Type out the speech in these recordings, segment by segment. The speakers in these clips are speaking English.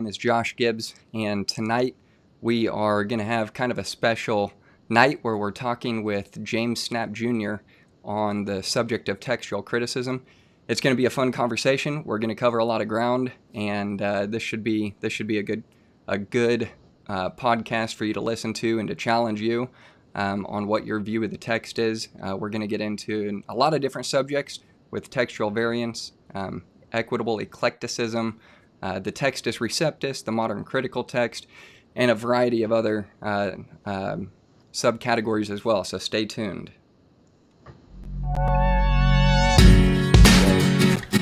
name is Josh Gibbs, and tonight we are going to have kind of a special night where we're talking with James Snapp Jr. on the subject of textual criticism. It's going to be a fun conversation. We're going to cover a lot of ground, and this should be a good podcast for you to listen to and to challenge you on what your view of the text is. We're going to get into a lot of different subjects with textual variants, equitable eclecticism, the Textus Receptus, the modern critical text, and a variety of other subcategories as well. So stay tuned.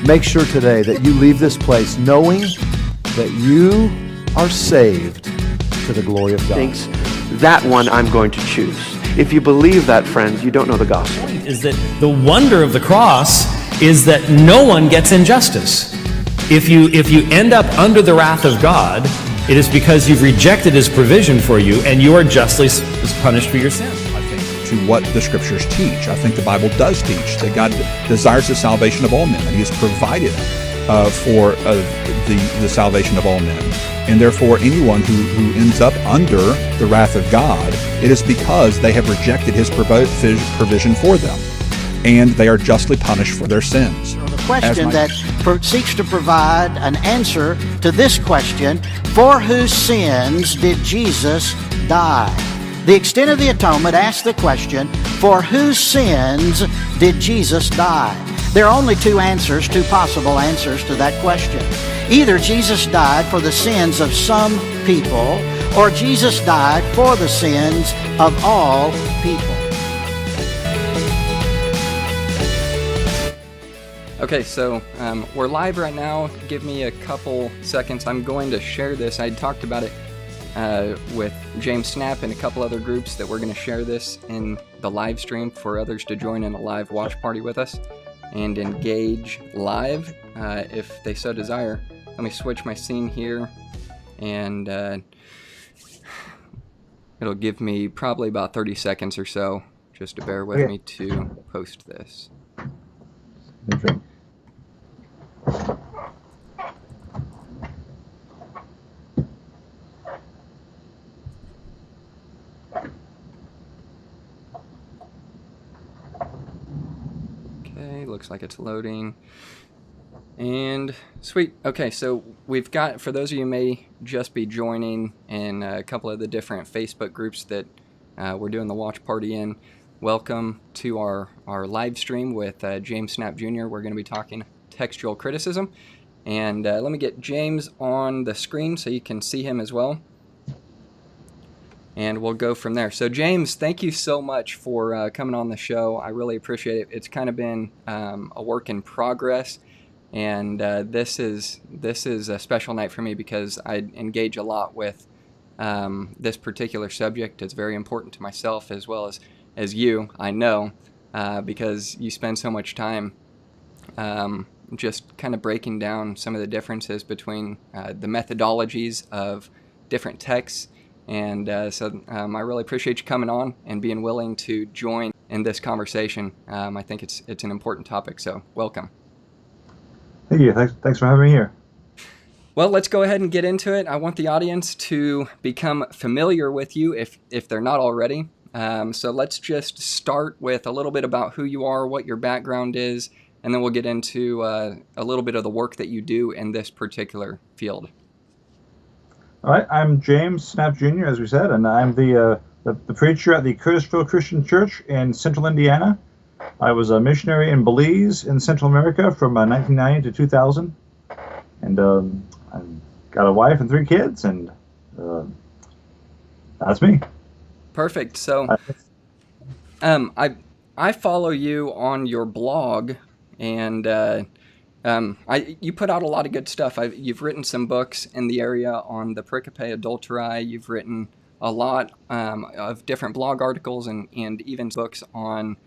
Make sure today that you leave this place knowing that you are saved to the glory of God. Thinks that one I'm going to choose. If you believe that, friends, you don't know the gospel. Is that the wonder of the cross is that no one gets injustice. If you end up under the wrath of God, it is because you've rejected His provision for you, and you are justly punished for your sin. I think to what the Scriptures teach. I think the Bible does teach that God desires the salvation of all men, and He has provided for the salvation of all men. And therefore, anyone who ends up under the wrath of God, it is because they have rejected His provision for them, and they are justly punished for their sins. The question that seeks to provide an answer to this question: for whose sins did Jesus die? The extent of the atonement asks the question, for whose sins did Jesus die? There are only two possible answers to that question. Either Jesus died for the sins of some people, or Jesus died for the sins of all people. Okay, so we're live right now. Give me a couple seconds. I'm going to share this. I talked about it with James Snapp and a couple other groups that we're going to share this in the live stream for others to join in a live watch party with us and engage live if they so desire. Let me switch my scene here, and it'll give me probably about 30 seconds or so just to bear with me to post this. Okay, looks like it's loading. And sweet. Okay, so we've got, for those of you who may just be joining in a couple of the different Facebook groups that we're doing the watch party in, welcome to our live stream with James Snapp Jr. We're going to be talking textual criticism. And let me get James on the screen so you can see him as well. And we'll go from there. So James, thank you so much for coming on the show. I really appreciate it. It's kind of been a work in progress. And this is a special night for me because I engage a lot with this particular subject. It's very important to myself as well as you, I know, because you spend so much time just kind of breaking down some of the differences between the methodologies of different texts. And so I really appreciate you coming on and being willing to join in this conversation. I think it's an important topic, so welcome. Thank you. Thanks for having me here. Well, let's go ahead and get into it. I want the audience to become familiar with you if they're not already. So let's just start with a little bit about who you are, what your background is, and then we'll get into a little bit of the work that you do in this particular field. All right. I'm James Snapp Jr., as we said, and I'm the preacher at the Curtisville Christian Church in Central Indiana. I was a missionary in Belize in Central America from 1990 to 2000, and I've got a wife and 3 kids, and that's me. Perfect. So I follow you on your blog, and you put out a lot of good stuff. You've written some books in the area on the pericope Adultery. You've written a lot of different blog articles and even books on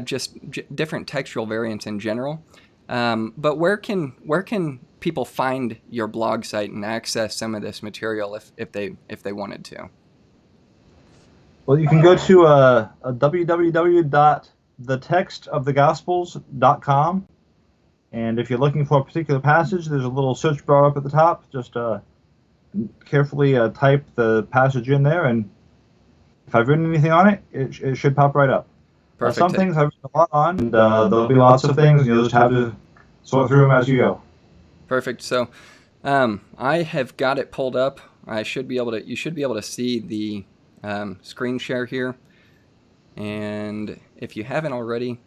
just different textual variants in general. But where can people find your blog site and access some of this material if they wanted to? Well, you can go to www.thetextofthegospels.com, and if you're looking for a particular passage, there's a little search bar up at the top. Just carefully type the passage in there, and if I've written anything on it, it should pop right up. Perfect. Some things I've written a lot on, and there'll be lots of things. You'll just have to sort through them as you go. Perfect. So I have got it pulled up. You should be able to see the screen share here. And if you haven't already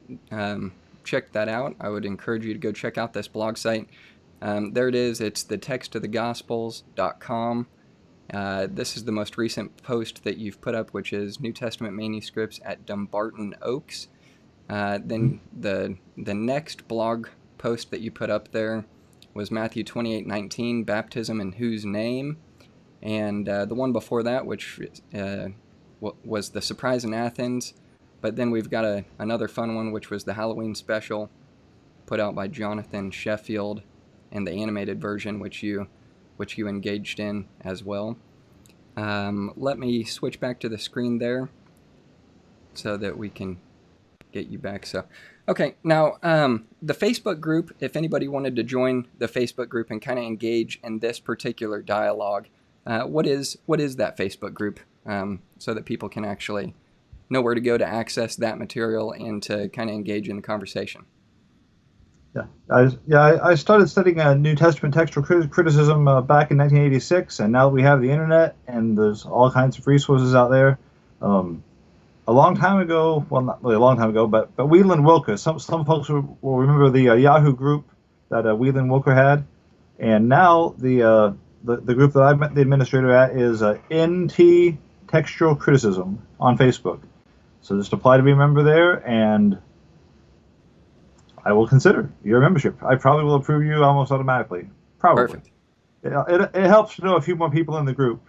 checked that out, I would encourage you to go check out this blog site. There it is. It's the textofthegospels.com. This is the most recent post that you've put up, which is New Testament manuscripts at Dumbarton Oaks. Then the next blog post that you put up there was Matthew 28:19, baptism in whose name? And the one before that, which was the surprise in Athens. But then we've got another fun one, which was the Halloween special put out by Jonathan Sheffield, and the animated version, which you engaged in as well. Let me switch back to the screen there so that we can get you back. So, okay, now the Facebook group, if anybody wanted to join the Facebook group and kind of engage in this particular dialogue, what is that Facebook group, so that people can actually know where to go to access that material and to kind of engage in the conversation? I started studying New Testament textual criticism back in 1986, and now we have the internet, and there's all kinds of resources out there. A long time ago, well, not really a long time ago, but Whelan Wilker, some folks will remember the Yahoo group that Whelan Wilker had, and now the group that I'm the administrator at is NT Textual Criticism on Facebook. So just apply to be a member there, and I will consider your membership. I probably will approve you almost automatically. Probably. Perfect. It helps to know a few more people in the group.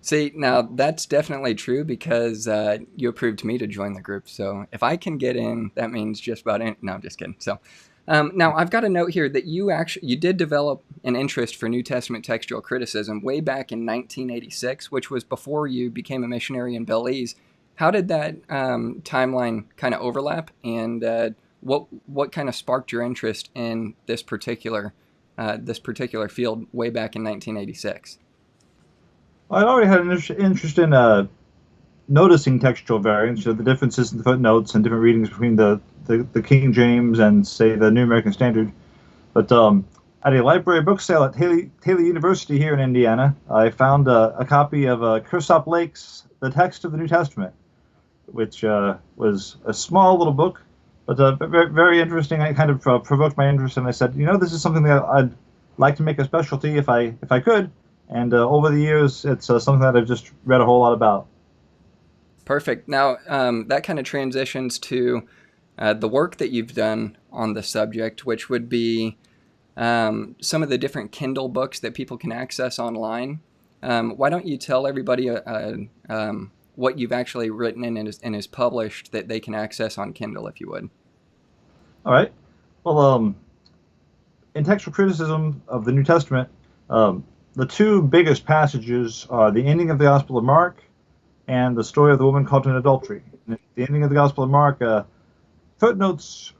See, now that's definitely true, because you approved me to join the group. So if I can get in, that means just about in. No, I'm just kidding. So now I've got a note here that you did develop an interest for New Testament textual criticism way back in 1986, which was before you became a missionary in Belize. How did that timeline kind of overlap, and what kind of sparked your interest in this particular field way back in 1986? I already had an interest in noticing textual variants, the differences in the footnotes and different readings between the King James and, say, the New American Standard. But at a library book sale at Taylor University here in Indiana, I found a copy of Kersop Lake's The Text of the New Testament, which was a small little book, but very, very interesting. It kind of provoked my interest, and I said, this is something that I'd like to make a specialty if I could. And over the years, it's something that I've just read a whole lot about. Perfect. Now, that kind of transitions to the work that you've done on the subject, which would be some of the different Kindle books that people can access online. Why don't you tell everybody what you've actually written and is published that they can access on Kindle, if you would? All right. Well, in textual criticism of the New Testament, the two biggest passages are the ending of the Gospel of Mark and the story of the woman caught in adultery. In the ending of the Gospel of Mark, footnotes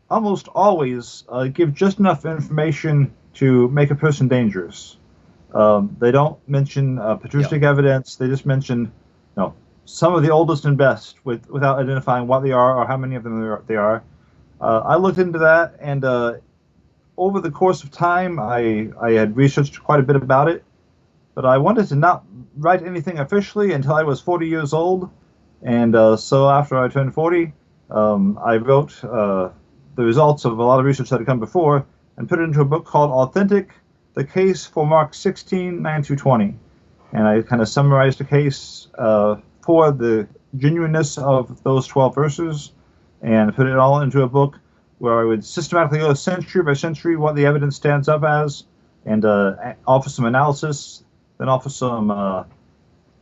almost always give just enough information to make a person dangerous. They don't mention patristic evidence. They just mention some of the oldest and best without identifying what they are or how many of them they are. I looked into that, and over the course of time, I had researched quite a bit about it, but I wanted to not write anything officially until I was 40 years old, and so after I turned 40, I wrote the results of a lot of research that had come before and put it into a book called Authentic, The Case for Mark 16, 9-20. And I kind of summarized the case for the genuineness of those 12 verses and put it all into a book where I would systematically go century by century what the evidence stands up as, and offer some analysis, then offer some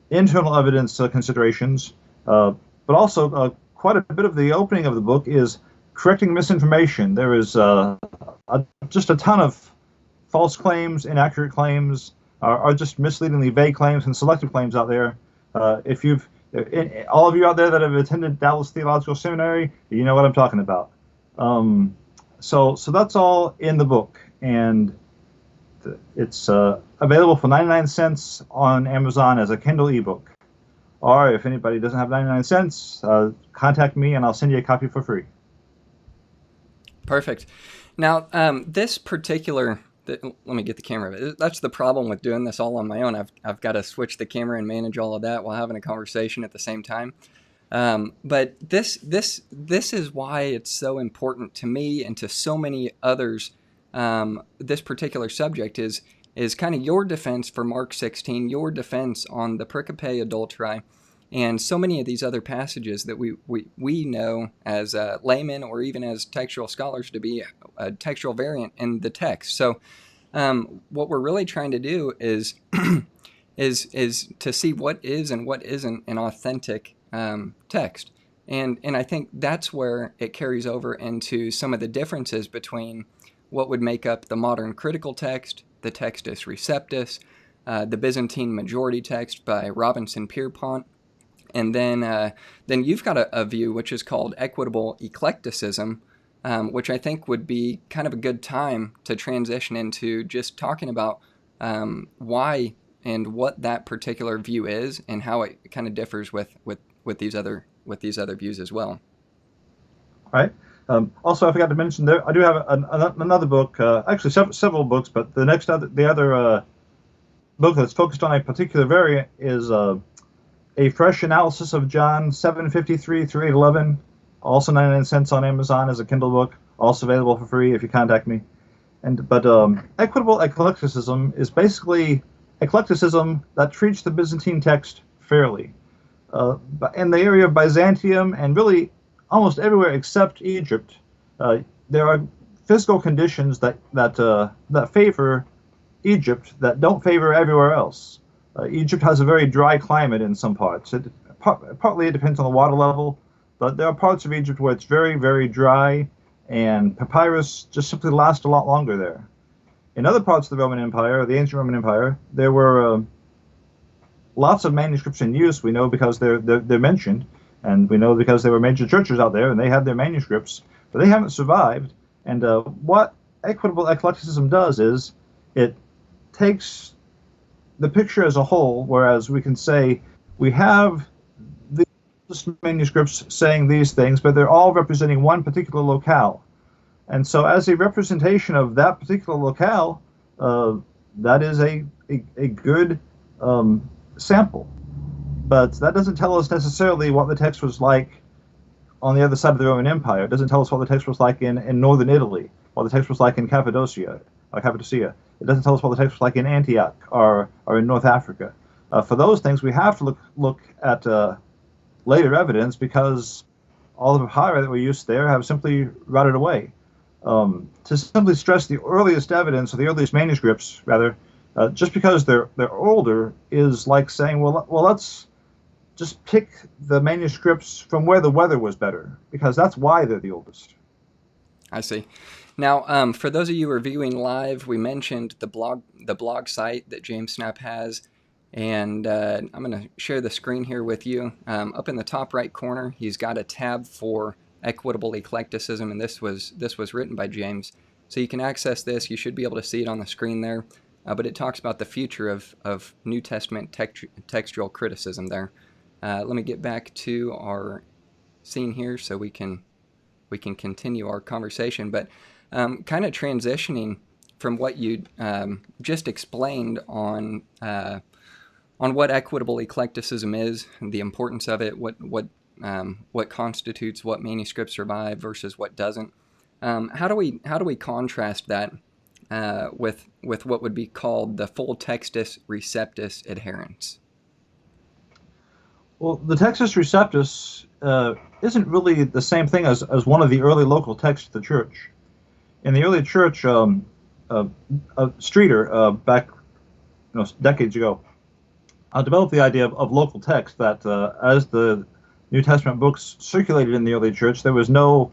internal evidence considerations. But also, quite a bit of the opening of the book is correcting misinformation. There is just a ton of false claims, inaccurate claims, are just misleadingly vague claims and selective claims out there. All of you out there that have attended Dallas Theological Seminary, you know what I'm talking about. So that's all in the book, and It's available for 99 cents on Amazon as a Kindle ebook. Or if anybody doesn't have 99 cents, contact me and I'll send you a copy for free. Perfect. Now, this particular, let me get the camera. That's the problem with doing this all on my own. I've got to switch the camera and manage all of that while having a conversation at the same time. But this is why it's so important to me and to so many others. This particular subject is kind of your defense for Mark 16, your defense on the pericope adultery, and so many of these other passages that we know as laymen or even as textual scholars to be a textual variant in the text. So what we're really trying to do is is to see what is and what isn't an authentic text. And I think that's where it carries over into some of the differences between what would make up the modern critical text, the Textus Receptus, the Byzantine majority text by Robinson Pierpont, and then you've got a view which is called Equitable Eclecticism, which I think would be kind of a good time to transition into just talking about why and what that particular view is and how it kind of differs with these other views as well. All right. Also, I forgot to mention there. I do have another book, actually several books, but the other book that's focused on a particular variant is a fresh analysis of John 7:53 through 8:11. Also 99 cents on Amazon as a Kindle book. Also available for free if you contact me. But Equitable Eclecticism is basically eclecticism that treats the Byzantine text fairly. In the area of Byzantium and really almost everywhere except Egypt, there are physical conditions that favor Egypt that don't favor everywhere else. Egypt has a very dry climate in some parts. Partly it depends on the water level, but there are parts of Egypt where it's very, very dry, and papyrus just simply lasts a lot longer there. In other parts of the Roman Empire, the ancient Roman Empire, there were lots of manuscripts in use. We know because they're mentioned, and we know because there were major churches out there and they had their manuscripts, but they haven't survived. And what Equitable Eclecticism does is it takes the picture as a whole, whereas we can say we have the manuscripts saying these things, but they're all representing one particular locale. And so as a representation of that particular locale, that is a good sample. But that doesn't tell us necessarily what the text was like on the other side of the Roman Empire. It doesn't tell us what the text was like in northern Italy, what the text was like in Cappadocia. It doesn't tell us what the text was like in Antioch or in North Africa. For those things, we have to look at later evidence, because all the papyri that were used there have simply rotted away. To simply stress the earliest evidence, or the earliest manuscripts, rather, just because they're older, is like saying, well, let's just pick the manuscripts from where the weather was better, because that's why they're the oldest. I see. Now, for those of you who are viewing live, we mentioned the blog site that James Snapp has, and I'm going to share the screen here with you. Up in the top right corner, he's got a tab for Equitable Eclecticism, and this was written by James. So you can access this. You should be able to see it on the screen there. But it talks about the future of New Testament textual criticism there. Let me get back to our scene here so we can continue our conversation. But kind of transitioning from what you just explained on what equitable eclecticism is, and the importance of it, what constitutes what manuscripts survive versus what doesn't. How do we contrast that with what would be called the full Textus Receptus adherents? Well, the Textus Receptus isn't really the same thing as one of the early local texts of the church. In the early church, Streeter, back decades ago, developed the idea of local text, that as the New Testament books circulated in the early church, there was no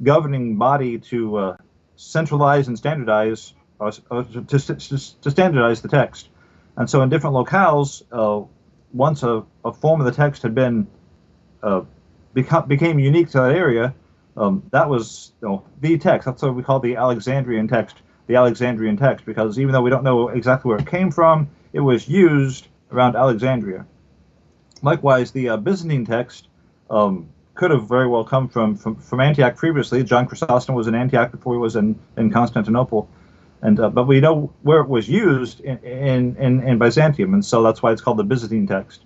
governing body to centralize and standardize, or to standardize the text. And so in different locales, once a form of the text had been became unique to that area, that was the text. That's what we call the Alexandrian text. the Alexandrian text, because even though we don't know exactly where it came from, it was used around Alexandria. Likewise, the Byzantine text could have very well come from Antioch previously. John Chrysostom was in Antioch before he was in Constantinople, and but we know where it was used in Byzantium, and so that's why it's called the Byzantine text.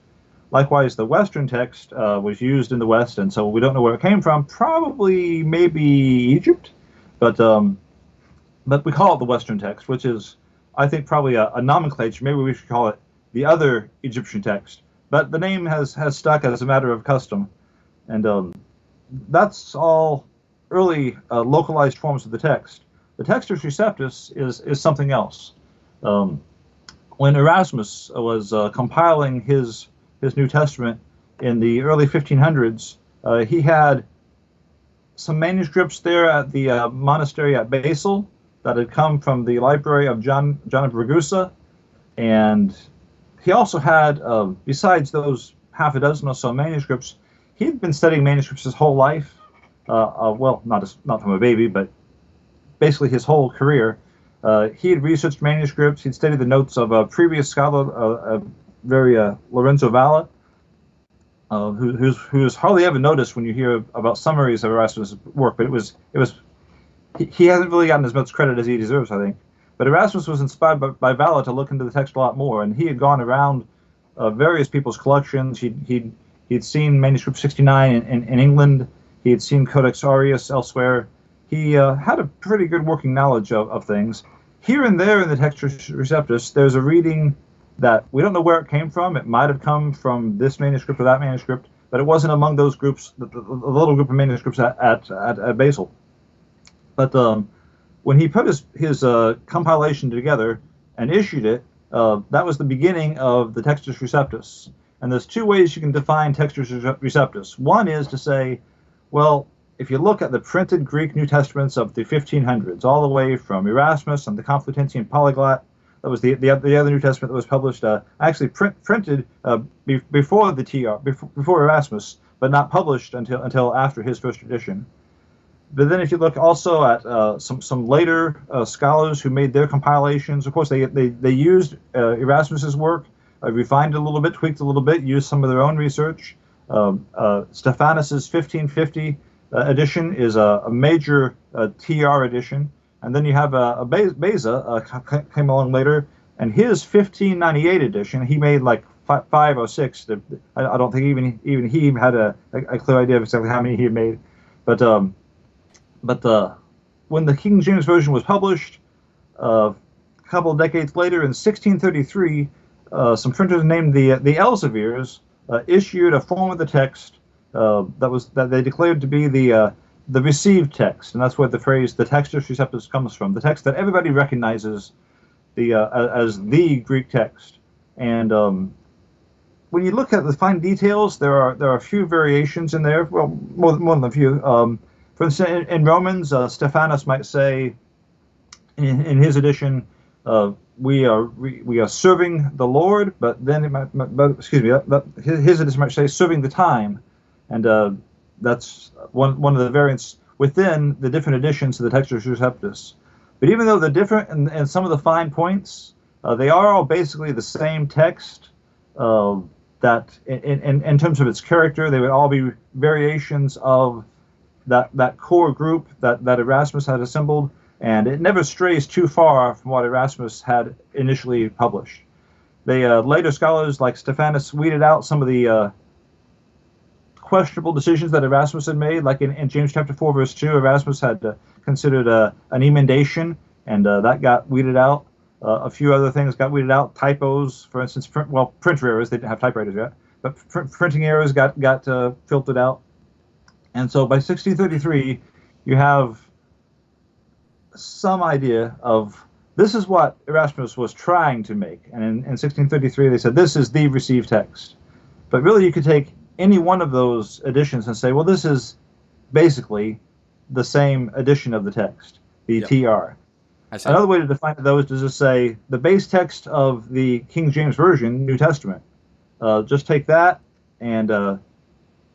Likewise, the Western text was used in the West, and so we don't know where it came from. Probably, maybe Egypt, but we call it the Western text, which is, I think, probably a nomenclature. Maybe we should call it the other Egyptian text. But the name has stuck as a matter of custom, and that's all early localized forms of the text. The Textus Receptus is something else. When Erasmus was compiling his New Testament in the early 1500s, he had some manuscripts there at the monastery at Basel that had come from the library of John of Ragusa, and he also had, besides those half a dozen or so manuscripts, he'd been studying manuscripts his whole life. Well, not from a baby, but basically his whole career. He had researched manuscripts. He'd studied the notes of a previous scholar, Lorenzo Valla, who's hardly ever noticed when you hear about summaries of Erasmus' work. But he hasn't really gotten as much credit as he deserves, I think. But Erasmus was inspired by Valla to look into the text a lot more, and he had gone around various people's collections. He'd seen Manuscript 69 in England. He had seen Codex Aureus elsewhere. He had a pretty good working knowledge of things. Here and there in the Textus Receptus, there's a reading that we don't know where it came from. It might have come from this manuscript or that manuscript, but it wasn't among those groups, the little group of manuscripts at Basel. But when he put his compilation together and issued it, that was the beginning of the Textus Receptus. And there's two ways you can define Textus Receptus. One is to say, well, if you look at the printed Greek New Testaments of the 1500s, all the way from Erasmus and the Complutensian Polyglot, that was the other New Testament that was published, actually printed before the TR, before Erasmus, but not published until after his first edition. But then if you look also at some later scholars who made their compilations, of course they used Erasmus's work, refined it a little bit, tweaked a little bit, used some of their own research. Stephanus's 1550 edition is a major TR edition, and then you have Beza came along later, and his 1598 edition he made like five or six. I don't think even he had a clear idea of exactly how many he had made, but when the King James Version was published, a couple of decades later in 1633, some printers named the Elzevirs issued a form of the text that they declared to be the received text, and that's where the phrase "the Textus Receptus" comes from. The text that everybody recognizes as the Greek text. And when you look at the fine details, there are a few variations in there. Well, more than a few. For instance, in Romans, Stephanus might say, in his edition, we are serving the Lord, but then his edition might say serving the time, and that's one of the variants within the different editions of the Textus Receptus. But even though they're different in some of the fine points, they are all basically the same text. That in terms of its character, they would all be variations of that core group that Erasmus had assembled, and it never strays too far from what Erasmus had initially published. Later scholars like Stephanus weeded out some of the questionable decisions that Erasmus had made, like in James chapter 4, verse 2, Erasmus had considered an emendation, and that got weeded out. A few other things got weeded out. Typos, for instance, printer errors. They didn't have typewriters yet, but printing errors got filtered out. And so by 1633, you have some idea of this is what Erasmus was trying to make. And in 1633, they said this is the received text. But really, you could take any one of those editions and say, well, this is basically the same edition of the text, the TR. Another way to define those is to say the base text of the King James Version, New Testament. Just take that and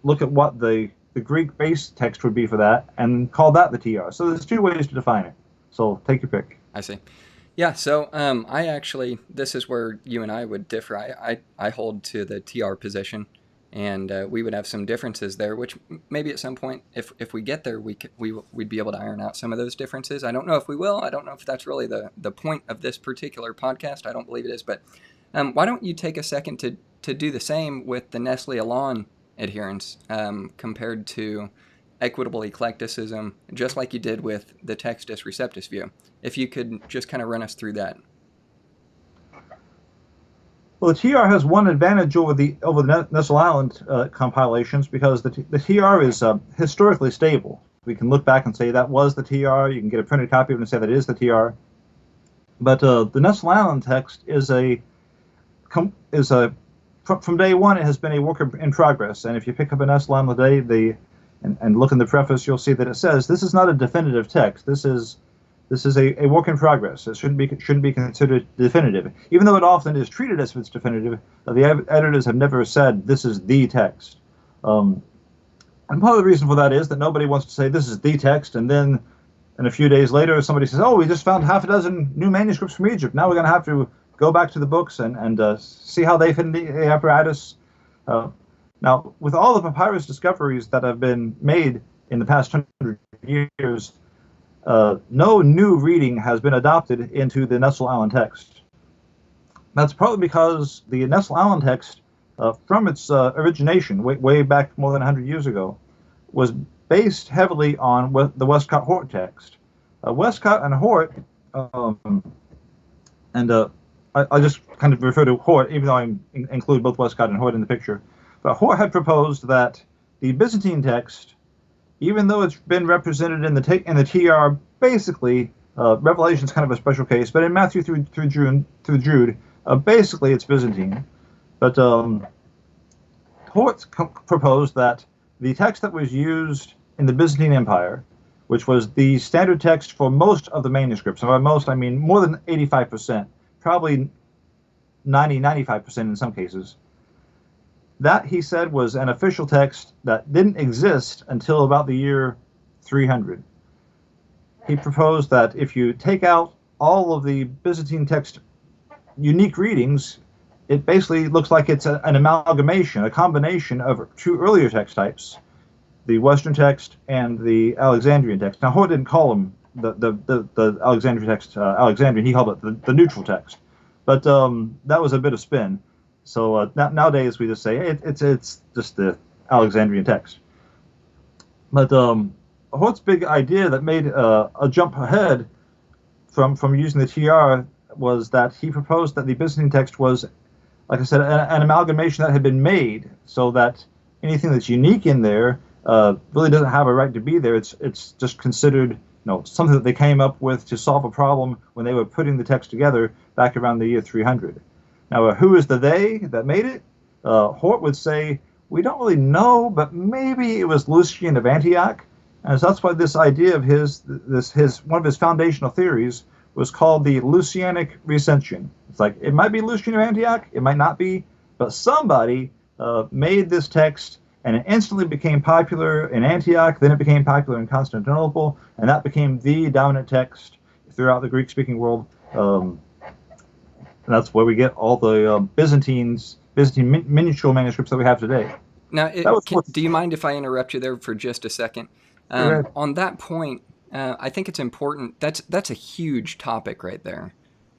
look at what the Greek base text would be for that and call that the TR. So there's two ways to define it. So take your pick. I see. Yeah, so I actually, this is where you and I would differ. I hold to the TR position, and we would have some differences there, which maybe at some point, if we get there, we'd be able to iron out some of those differences. I don't know if we will. I don't know if that's really the point of this particular podcast. I don't believe it is, but why don't you take a second to do the same with the Nestle-Aland adherents compared to Equitable Eclecticism, just like you did with the Textus Receptus view. If you could just kind of run us through that. Well, the TR has one advantage over the Nestle-Aland compilations, because the TR is historically stable. We can look back and say that was the TR. You can get a printed copy of it and say that is the TR. But the Nestle-Aland text from day one, it has been a work in progress. And if you pick up a Nestle-Aland today, and look in the preface, you'll see that it says this is not a definitive text. This is a work in progress. It shouldn't be considered definitive, even though it often is treated as if it's definitive. The editors have never said this is the text. And part of the reason for that is that nobody wants to say this is the text, and then a few days later somebody says, "Oh, we just found half a dozen new manuscripts from Egypt. Now we're going to have to go back to the books and see how they fit in the apparatus." Now, with all the papyrus discoveries that have been made in the past 100 years, no new reading has been adopted into the Nestle-Aland text. That's probably because the Nestle-Aland text, from its origination, way back more than 100 years ago, was based heavily on the Westcott-Hort text. Westcott and Hort, I just kind of refer to Hort, even though I include both Westcott and Hort in the picture. But Hort had proposed that the Byzantine text, even though it's been represented in the TR, basically, Revelation is kind of a special case, but in Matthew through Jude, basically it's Byzantine. But Hort proposed that the text that was used in the Byzantine Empire, which was the standard text for most of the manuscripts, and by most I mean more than 85%, probably 95% in some cases, that, he said, was an official text that didn't exist until about the year 300. He proposed that if you take out all of the Byzantine text unique readings, it basically looks like it's an amalgamation, a combination of two earlier text types, the Western text and the Alexandrian text. Now, Hort didn't call them the Alexandrian text Alexandrian. He called it the neutral text. But that was a bit of spin. So nowadays we just say it's just the Alexandrian text. But Hort's big idea that made a jump ahead from using the TR was that he proposed that the Byzantine text was, like I said, an amalgamation that had been made, so that anything that's unique in there really doesn't have a right to be there. It's just considered something that they came up with to solve a problem when they were putting the text together back around the year 300. Now, who is the they that made it? Hort would say, we don't really know, but maybe it was Lucian of Antioch. And so that's why this idea of one of his foundational theories was called the Lucianic recension. It's like, it might be Lucian of Antioch, it might not be, but somebody made this text, and it instantly became popular in Antioch, then it became popular in Constantinople, and that became the dominant text throughout the Greek-speaking world. And that's where we get all the Byzantine miniature manuscripts that we have today. Now, do you mind if I interrupt you there for just a second? On that point, I think it's important. That's a huge topic right there.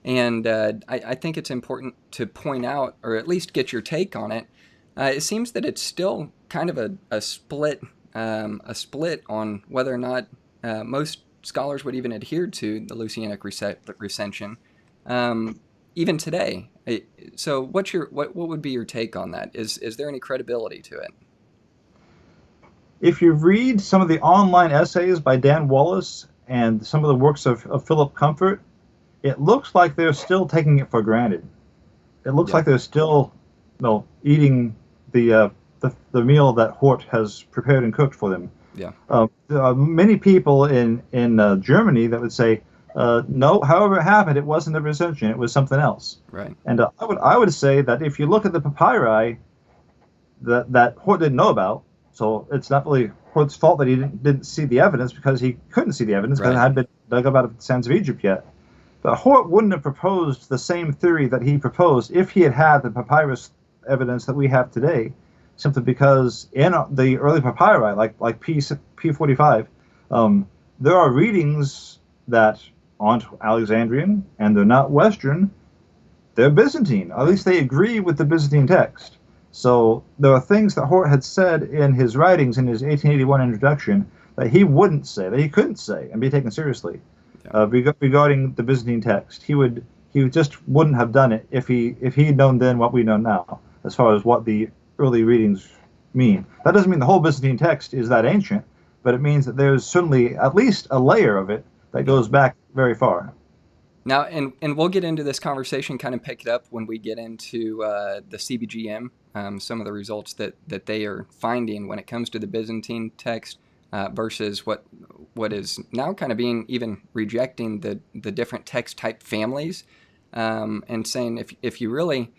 And I think it's important to point out, or at least get your take on it. It seems that it's still kind of a split on whether or not most scholars would even adhere to the Lucianic recension. Even today. So what would be your take on that? Is there any credibility to it? If you read some of the online essays by Dan Wallace and some of the works of Philip Comfort, it looks like they're still taking it for granted. It looks like they're still eating the meal that Hort has prepared and cooked for them. Yeah. There are many people in Germany that would say, no, however it happened, it wasn't a recension, it was something else. Right. And I would say that if you look at the papyri that Hort didn't know about, so it's not really Hort's fault that he didn't see the evidence, because he couldn't see the evidence because it hadn't been dug up out of the sands of Egypt yet. But Hort wouldn't have proposed the same theory that he proposed if he had had the papyrus evidence that we have today, simply because in the early papyri, like P45, there are readings that aren't Alexandrian and they're not Western. They're Byzantine. At least they agree with the Byzantine text. So there are things that Hort had said in his writings in his 1881 introduction that he wouldn't say, that he couldn't say and be taken seriously regarding the Byzantine text. He just wouldn't have done it if he'd known then what we know now, as far as what the early readings mean. That doesn't mean the whole Byzantine text is that ancient, but it means that there's certainly at least a layer of it that goes back very far. Now, and we'll get into this conversation, kind of pick it up when we get into the CBGM, some of the results that they are finding when it comes to the Byzantine text versus what is now kind of being even rejecting the different text type families, and saying if you really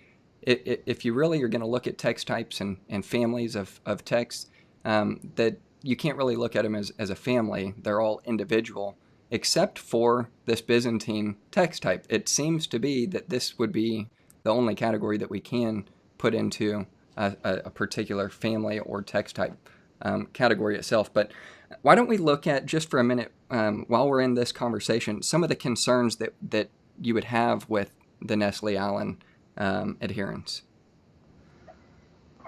are going to look at text types and families of texts, that you can't really look at them as a family. They're all individual, except for this Byzantine text type. It seems to be that this would be the only category that we can put into a particular family or text type category itself. But why don't we look at, just for a minute, while we're in this conversation, some of the concerns that you would have with the Nestle-Aland adherence?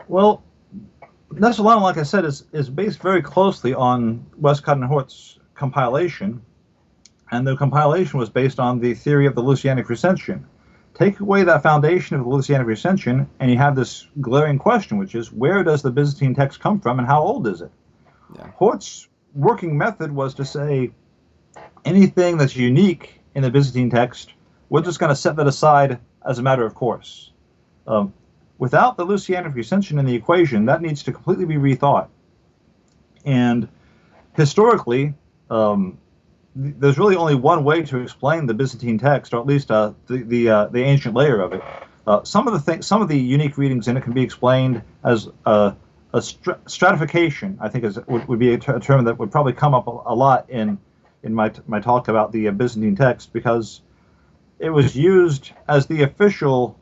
Well, Nestle-Aland, like I said, is based very closely on Westcott and Hort's compilation, and the compilation was based on the theory of the Lucianic recension. Take away that foundation of the Lucianic recension, and you have this glaring question, which is, where does the Byzantine text come from, and how old is it? Yeah. Hort's working method was to say, anything that's unique in the Byzantine text, we're just going to set that aside as a matter of course. Without the Lucianic recension in the equation, that needs to completely be rethought. And historically, there's really only one way to explain the Byzantine text, or at least the ancient layer of it. Some of the unique readings in it can be explained as a stratification. I think would be a term that would probably come up a lot in my talk about the Byzantine text, because it was used as the official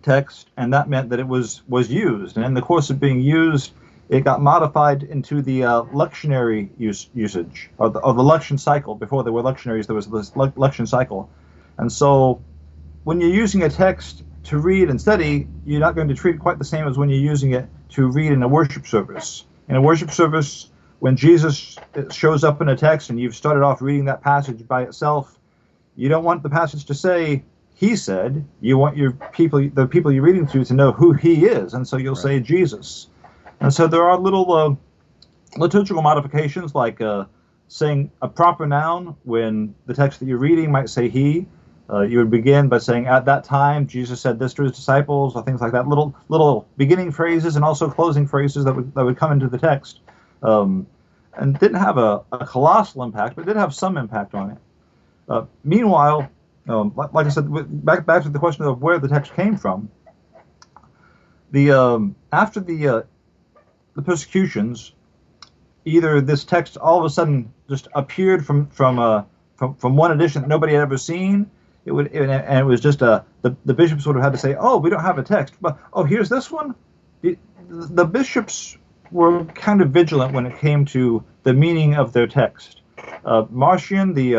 text, and that meant that it was used. And in the course of being used, it got modified into the lectionary usage, or the lection cycle. Before there were lectionaries, there was this lection cycle. And so when you're using a text to read and study, you're not going to treat it quite the same as when you're using it to read in a worship service. In a worship service, when Jesus shows up in a text and you've started off reading that passage by itself, you don't want the passage to say, he said. You want the people you're reading to know who he is, and so you'll say Jesus. And so there are little liturgical modifications, like saying a proper noun when the text that you're reading might say he. You would begin by saying, at that time, Jesus said this to his disciples, or things like that. Little beginning phrases and also closing phrases that would come into the text. And didn't have a colossal impact, but did have some impact on it. Meanwhile, like I said, back to the question of where the text came from. After the persecutions, either this text all of a sudden just appeared from one edition that nobody had ever seen. It was just the bishops would have had to say, oh, we don't have a text, but oh, here's this one. The bishops were kind of vigilant when it came to the meaning of their text. Marcion, the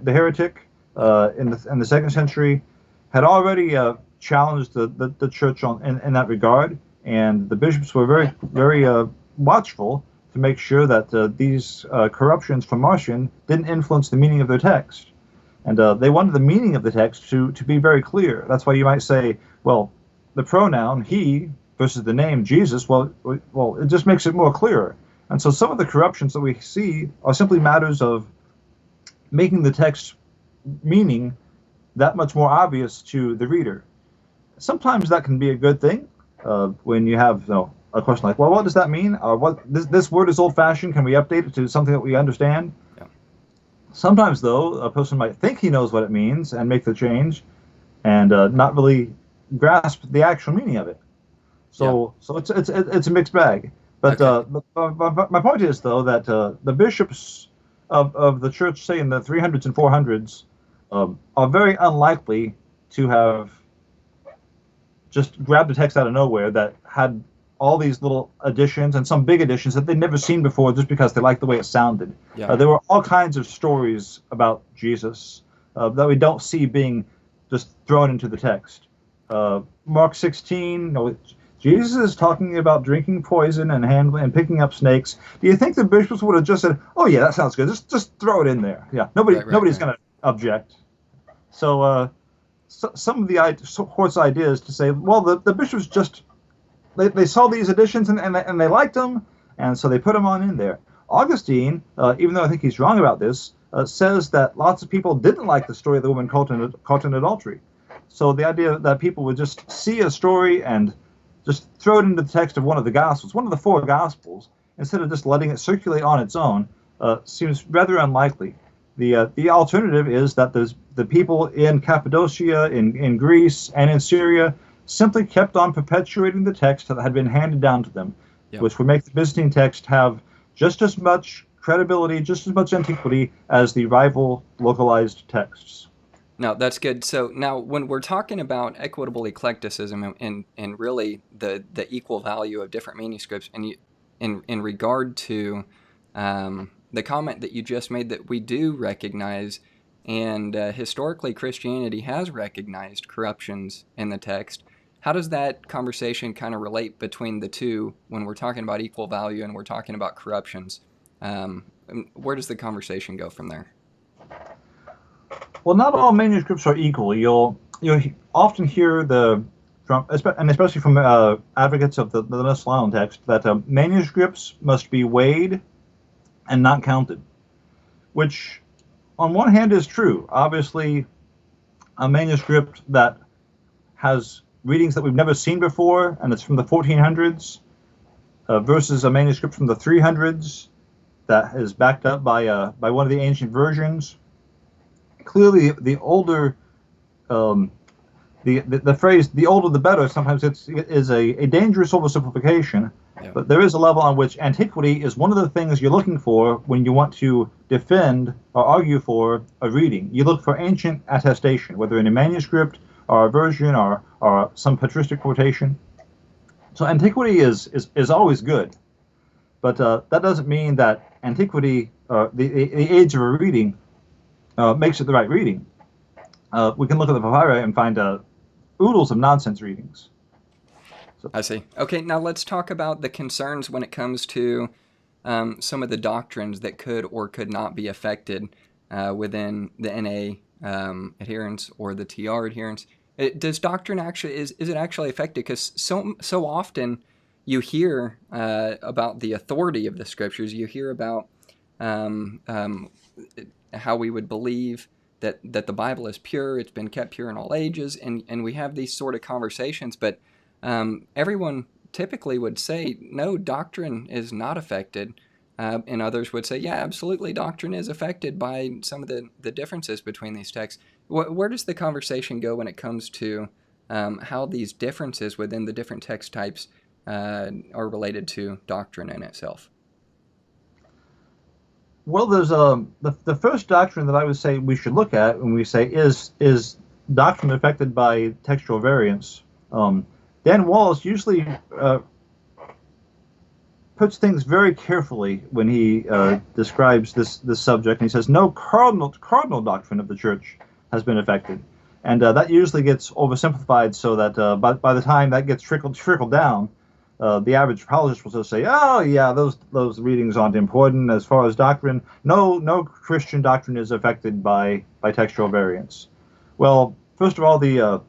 heretic in the 2nd century, had already challenged the church in that regard, and the bishops were very, very watchful to make sure that these corruptions from Marcion didn't influence the meaning of their text. And they wanted the meaning of the text to be very clear. That's why you might say, well, the pronoun he versus the name Jesus, well, it just makes it more clearer. And so some of the corruptions that we see are simply matters of making the text meaning that much more obvious to the reader. Sometimes that can be a good thing when you have a question like, well, what does that mean? Or this word is old-fashioned. Can we update it to something that we understand? Yeah. Sometimes, though, a person might think he knows what it means and make the change, and not really grasp the actual meaning of it. So it's a mixed bag. But, okay. But my point is, though, that the bishops of the church, say in the 300s and 400s, are very unlikely to have just grabbed a text out of nowhere that had all these little additions and some big additions that they'd never seen before just because they liked the way it sounded. Yeah. There were all kinds of stories about Jesus that we don't see being just thrown into the text. Mark 16, Jesus is talking about drinking poison and handling and picking up snakes. Do you think the bishops would have just said, "Oh yeah, that sounds good. Just throw it in there"? Yeah, nobody's going to object. So, some of the Hort's ideas to say, well, the bishops just they saw these additions and they liked them, and so they put them on in there. Augustine, even though I think he's wrong about this, says that lots of people didn't like the story of the woman caught in adultery. So the idea that people would just see a story and just throw it into the text of one of the Gospels, one of the 4 Gospels, instead of just letting it circulate on its own, seems rather unlikely. The alternative is that the people in Cappadocia, in Greece, and in Syria simply kept on perpetuating the text that had been handed down to them, which would make the Byzantine text have just as much credibility, just as much antiquity as the rival localized texts. No, that's good. So now when we're talking about equitable eclecticism and really the equal value of different manuscripts, and in regard to the comment that you just made that we do recognize, and historically Christianity has recognized corruptions in the text, how does that conversation kind of relate between the two when we're talking about equal value and we're talking about corruptions? Where does the conversation go from there? Well, not all manuscripts are equal. You'll often hear especially from advocates of the Nestle text, that manuscripts must be weighed and not counted, which on one hand is true. Obviously, a manuscript that has readings that we've never seen before, and it's from the 1400s, versus a manuscript from the 300s that is backed up by one of the ancient versions. Clearly, the older, the phrase "the older the better" sometimes it is a dangerous oversimplification. Yeah. But there is a level on which antiquity is one of the things you're looking for when you want to defend or argue for a reading. You look for ancient attestation, whether in a manuscript or a version or some patristic quotation. So antiquity is always good, but that doesn't mean that antiquity, the age of a reading, makes it the right reading. We can look at the papyri and find oodles of nonsense readings. So. I see. Okay, now let's talk about the concerns when it comes to some of the doctrines that could or could not be affected within the NA adherents or the TR adherents. Does doctrine actually is it actually affected? Because so often you hear about the authority of the scriptures. You hear about how we would believe that the Bible is pure. It's been kept pure in all ages, and we have these sort of conversations. But everyone typically would say no, doctrine is not affected. And others would say, yeah, absolutely, doctrine is affected by some of the differences between these texts. Where does the conversation go when it comes to how these differences within the different text types are related to doctrine in itself? Well, there's the first doctrine that I would say we should look at when we say is doctrine affected by textual variants. Dan Wallace usually puts things very carefully when he describes this subject, and he says no cardinal doctrine of the church has been affected, and that usually gets oversimplified so that by the time that gets trickled down, the average apologist will just say, oh yeah, those readings aren't important as far as doctrine. No Christian doctrine is affected by textual variants. Well, first of all, the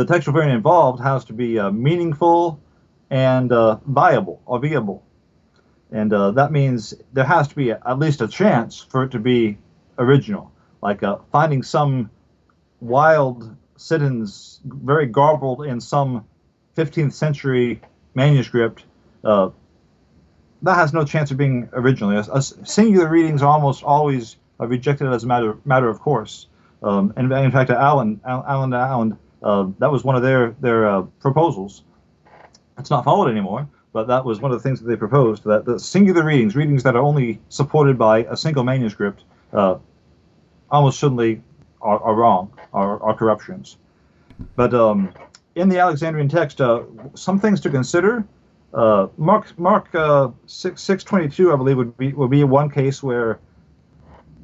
textual variant involved has to be meaningful and viable or viable, and that means there has to be at least a chance for it to be original, like finding some wild sit-ins very garbled in some 15th century manuscript that has no chance of being original. Singular readings are almost always rejected as a matter of course, and in fact Allen, that was one of their proposals. It's not followed anymore, but that was one of the things that they proposed, that the singular readings that are only supported by a single manuscript, almost certainly are wrong, are corruptions. But in the Alexandrian text, some things to consider. Mark 6:22, I believe, would be one case where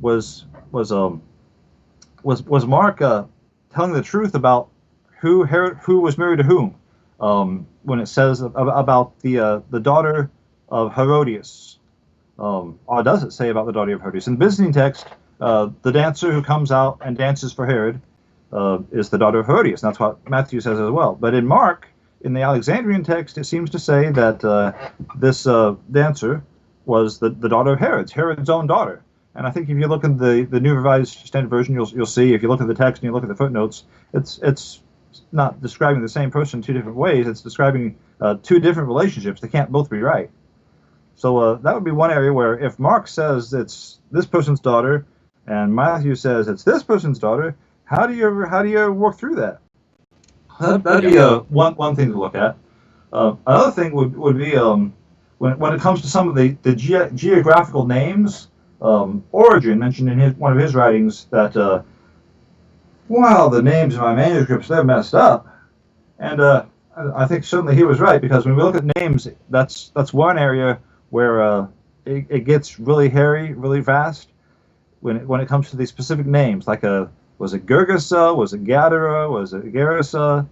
was Mark telling the truth about who was married to whom, when it says about the daughter of Herodias, or does it say about the daughter of Herodias? In the Byzantine text, the dancer who comes out and dances for Herod is the daughter of Herodias, and that's what Matthew says as well. But in Mark, in the Alexandrian text, it seems to say that this dancer was the daughter of Herod's own daughter. And I think if you look in the New Revised Standard Version, you'll see, if you look at the text and you look at the footnotes, it's not describing the same person in two different ways. It's describing two different relationships. They can't both be right. So that would be one area where if Mark says it's this person's daughter and Matthew says it's this person's daughter, how do you work through that? That'd be one thing to look at. Another thing would be when it comes to some of the geographical names. Origen mentioned in one of his writings that the names in my manuscripts, they're messed up, and I think certainly he was right, because when we look at names, that's one area where it gets really hairy really fast when it comes to these specific names, like was it Gergesa, was it Gadara, was it Gerasa?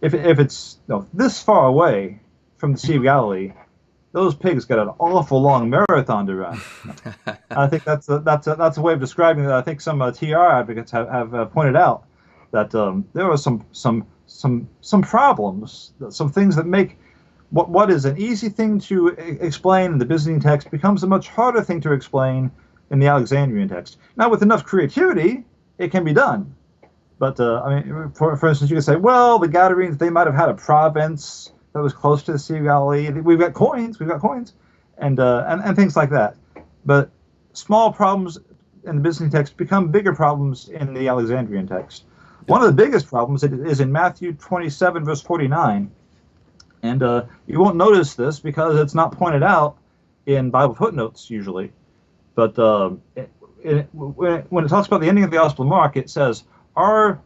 If it's this far away from the Sea of Galilee, those pigs got an awful long marathon to run. I think that's a way of describing it. I think some TR advocates have pointed out that there are some problems, some things that make what is an easy thing to explain in the Byzantine text becomes a much harder thing to explain in the Alexandrian text. Now, with enough creativity, it can be done. But I mean, for instance, you could say, well, the Gadarenes, they might have had a province that was close to the Sea of Galilee. We've got coins, and things like that. But small problems in the Byzantine text become bigger problems in the Alexandrian text. One of the biggest problems is in Matthew 27, verse 49. And you won't notice this because it's not pointed out in Bible footnotes usually. But when it talks about the ending of the Gospel of Mark, it says, our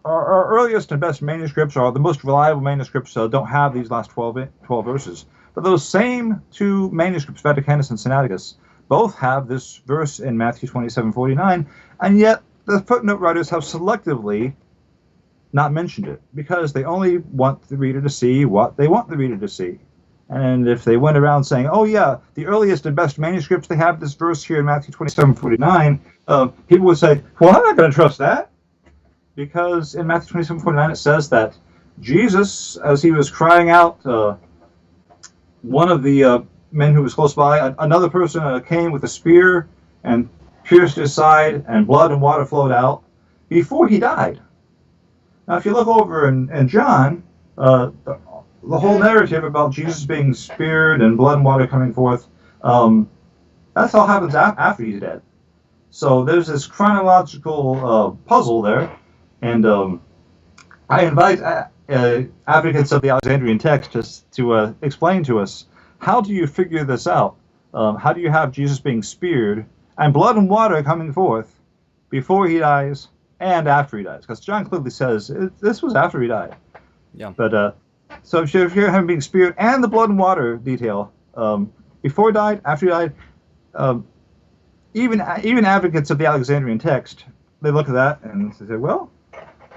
earliest and best manuscripts, or the most reliable manuscripts, don't have these last 12 verses. But those same two manuscripts, Vaticanus and Sinaiticus, both have this verse in Matthew 27:49, and yet the footnote writers have selectively not mentioned it, because they only want the reader to see what they want the reader to see. And if they went around saying, oh yeah, the earliest and best manuscripts, they have this verse here in Matthew 27:49, people would say, well, I'm not going to trust that. Because in Matthew 27:49 it says that Jesus, as he was crying out, one of the men who was close by, another person came with a spear and pierced his side, and blood and water flowed out before he died. Now, if you look over in John, the whole narrative about Jesus being speared and blood and water coming forth, that's all happens after he's dead. So there's this chronological puzzle there. And I invite advocates of the Alexandrian text to explain to us, how do you figure this out? How do you have Jesus being speared and blood and water coming forth before he dies and after he dies? Because John clearly says this was after he died. Yeah. But so if you're having being speared and the blood and water detail before he died, after he died, even advocates of the Alexandrian text, they look at that and they say, well,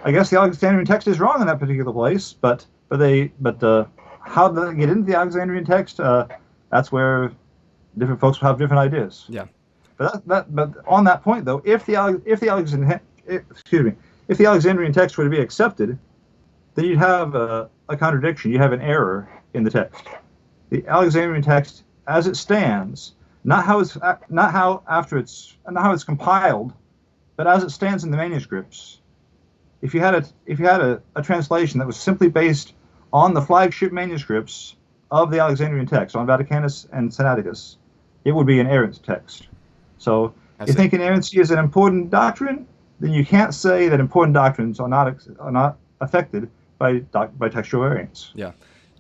I guess the Alexandrian text is wrong in that particular place, but how do they get into the Alexandrian text? That's where different folks will have different ideas. Yeah. But on that point though, if the Alexandrian text were to be accepted, then you'd have a contradiction. You have an error in the text. The Alexandrian text, as it stands, not how it's compiled, but as it stands in the manuscripts. If you had a translation that was simply based on the flagship manuscripts of the Alexandrian text, on Vaticanus and Sinaiticus, it would be an errant text. So if you think inerrancy is an important doctrine, then you can't say that important doctrines are not affected by textual variants. Yeah.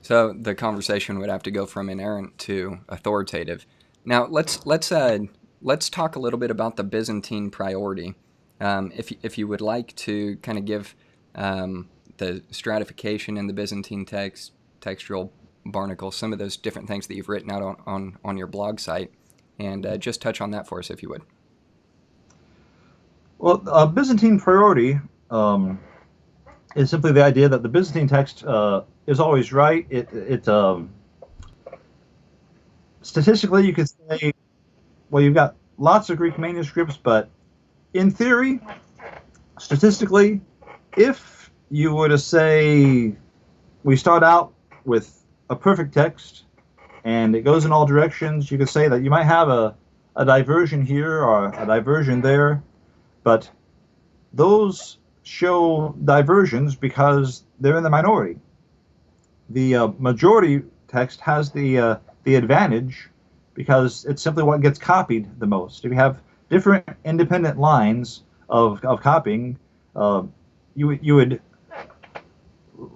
So the conversation would have to go from inerrant to authoritative. Now let's talk a little bit about the Byzantine Priority. if you would like to kind of give the stratification in the Byzantine text, textual, barnacle, some of those different things that you've written out on your blog site, and just touch on that for us, if you would. Well, Byzantine priority is simply the idea that the Byzantine text is always right. Statistically, you could say, well, you've got lots of Greek manuscripts, but in theory, statistically, if you were to say we start out with a perfect text and it goes in all directions, you could say that you might have a diversion here or a diversion there, but those show diversions because they're in the minority. The majority text has the advantage because it's simply what gets copied the most. If you have different independent lines of copying, you would.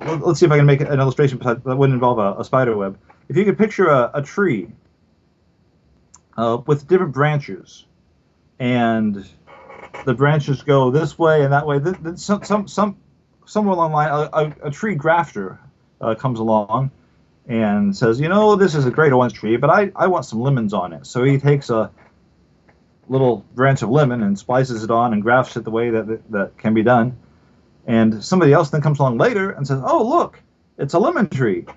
Let's see if I can make an illustration that wouldn't involve a spider web. If you could picture a tree with different branches, and the branches go this way and that way, somewhere along the line, a tree grafter comes along and says, you know, this is a great orange tree, but I want some lemons on it. So he takes a little branch of lemon and splices it on and grafts it the way that can be done. And somebody else then comes along later and says, oh, look, it's a lemon tree.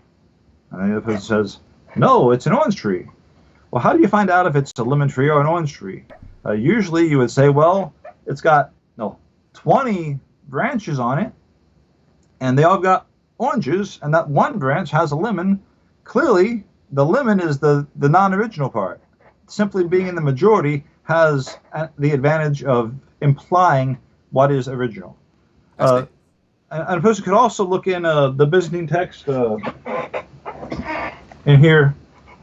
And the other person says, no, it's an orange tree. Well, how do you find out if it's a lemon tree or an orange tree? Usually you would say, well, it's got 20 branches on it, and they all got oranges, and that one branch has a lemon. Clearly, the lemon is the non-original part. Simply being in the majority has the advantage of implying what is original. And a person could also look in the Byzantine text in here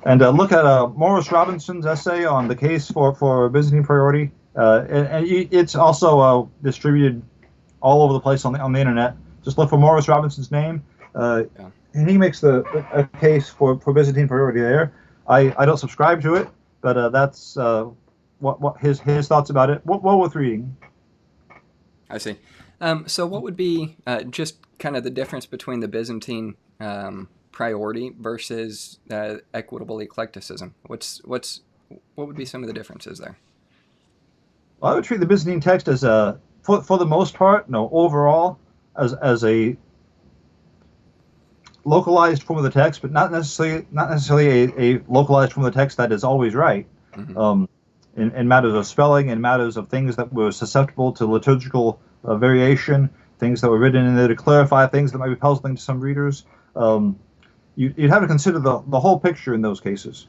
and look at Morris Robinson's essay on the case for Byzantine priority. And it's also distributed all over the place on the internet. Just look for Morris Robinson's name, and he makes a case for Byzantine priority there. I don't subscribe to it, but that's what his thoughts about it. Well worth reading. I see. So what would be just kind of the difference between the Byzantine priority versus equitable eclecticism? What would be some of the differences there? Well, I would treat the Byzantine text as for the most part, overall, as a localized form of the text, but not necessarily a localized form of the text that is always right. Mm-hmm. In matters of spelling, in matters of things that were susceptible to liturgical variation, things that were written in there to clarify things that might be puzzling to some readers. You'd have to consider the whole picture in those cases.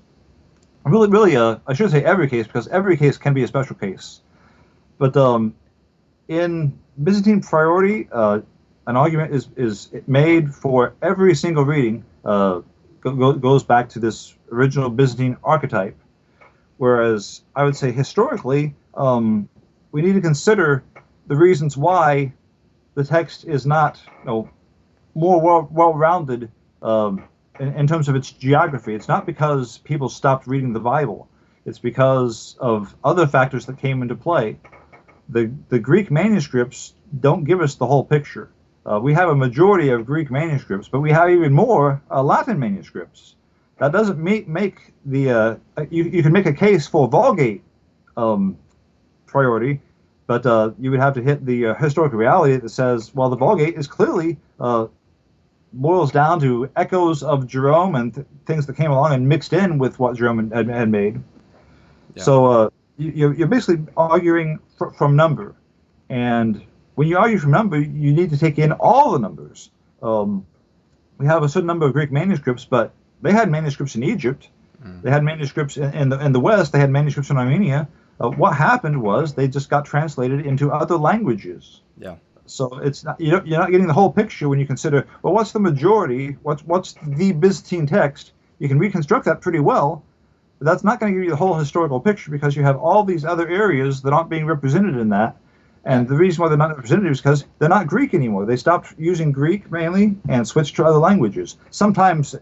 Really, I shouldn't say every case, because every case can be a special case. But in Byzantine priority, an argument is made for every single reading goes back to this original Byzantine archetype. Whereas I would say historically, we need to consider the reasons why the text is not more well-rounded in terms of its geography. It's not because people stopped reading the Bible. It's because of other factors that came into play. The Greek manuscripts don't give us the whole picture. We have a majority of Greek manuscripts, but we have even more Latin manuscripts. That doesn't make the you can make a case for Vulgate priority, but you would have to hit the historical reality that says, well, the Vulgate is clearly boils down to echoes of Jerome and things that came along and mixed in with what Jerome had made. Yeah. So you're basically arguing from number, and when you argue from number, you need to take in all the numbers. We have a certain number of Greek manuscripts, but they had manuscripts in Egypt. They had manuscripts in the West. They had manuscripts in Armenia. What happened was they just got translated into other languages. Yeah. So it's not, you're not getting the whole picture when you consider, well, what's the majority? What's the Byzantine text? You can reconstruct that pretty well, but that's not going to give you the whole historical picture because you have all these other areas that aren't being represented in that. And the reason why they're not represented is because they're not Greek anymore. They stopped using Greek mainly and switched to other languages. Sometimes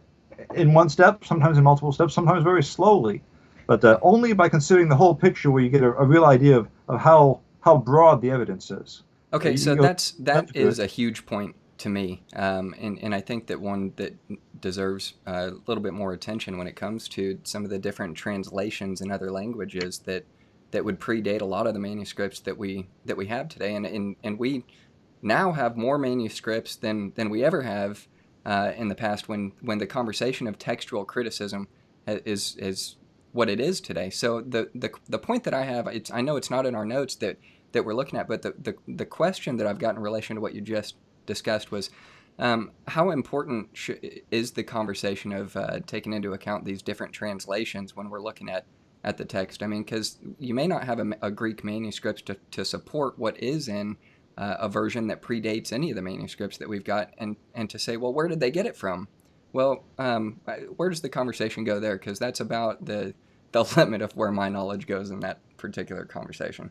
in one step, sometimes in multiple steps, sometimes very slowly. But only by considering the whole picture will you get a real idea of how how broad the evidence is. Okay, so You- that is good. a huge point to me, and I think that one that deserves a little bit more attention when it comes to some of the different translations in other languages that would predate a lot of the manuscripts that we have today, and we now have more manuscripts than we ever have in the past. When the conversation of textual criticism is what it is today. So the point that I have, I know it's not in our notes that we're looking at, but the question that I've got in relation to what you just discussed was, how important is the conversation of taking into account these different translations when we're looking at the text? I mean, because you may not have a Greek manuscript to support what is in a version that predates any of the manuscripts that we've got, and to say, well, where did they get it from? Well, where does the conversation go there? Because that's about the limit of where my knowledge goes in that particular conversation.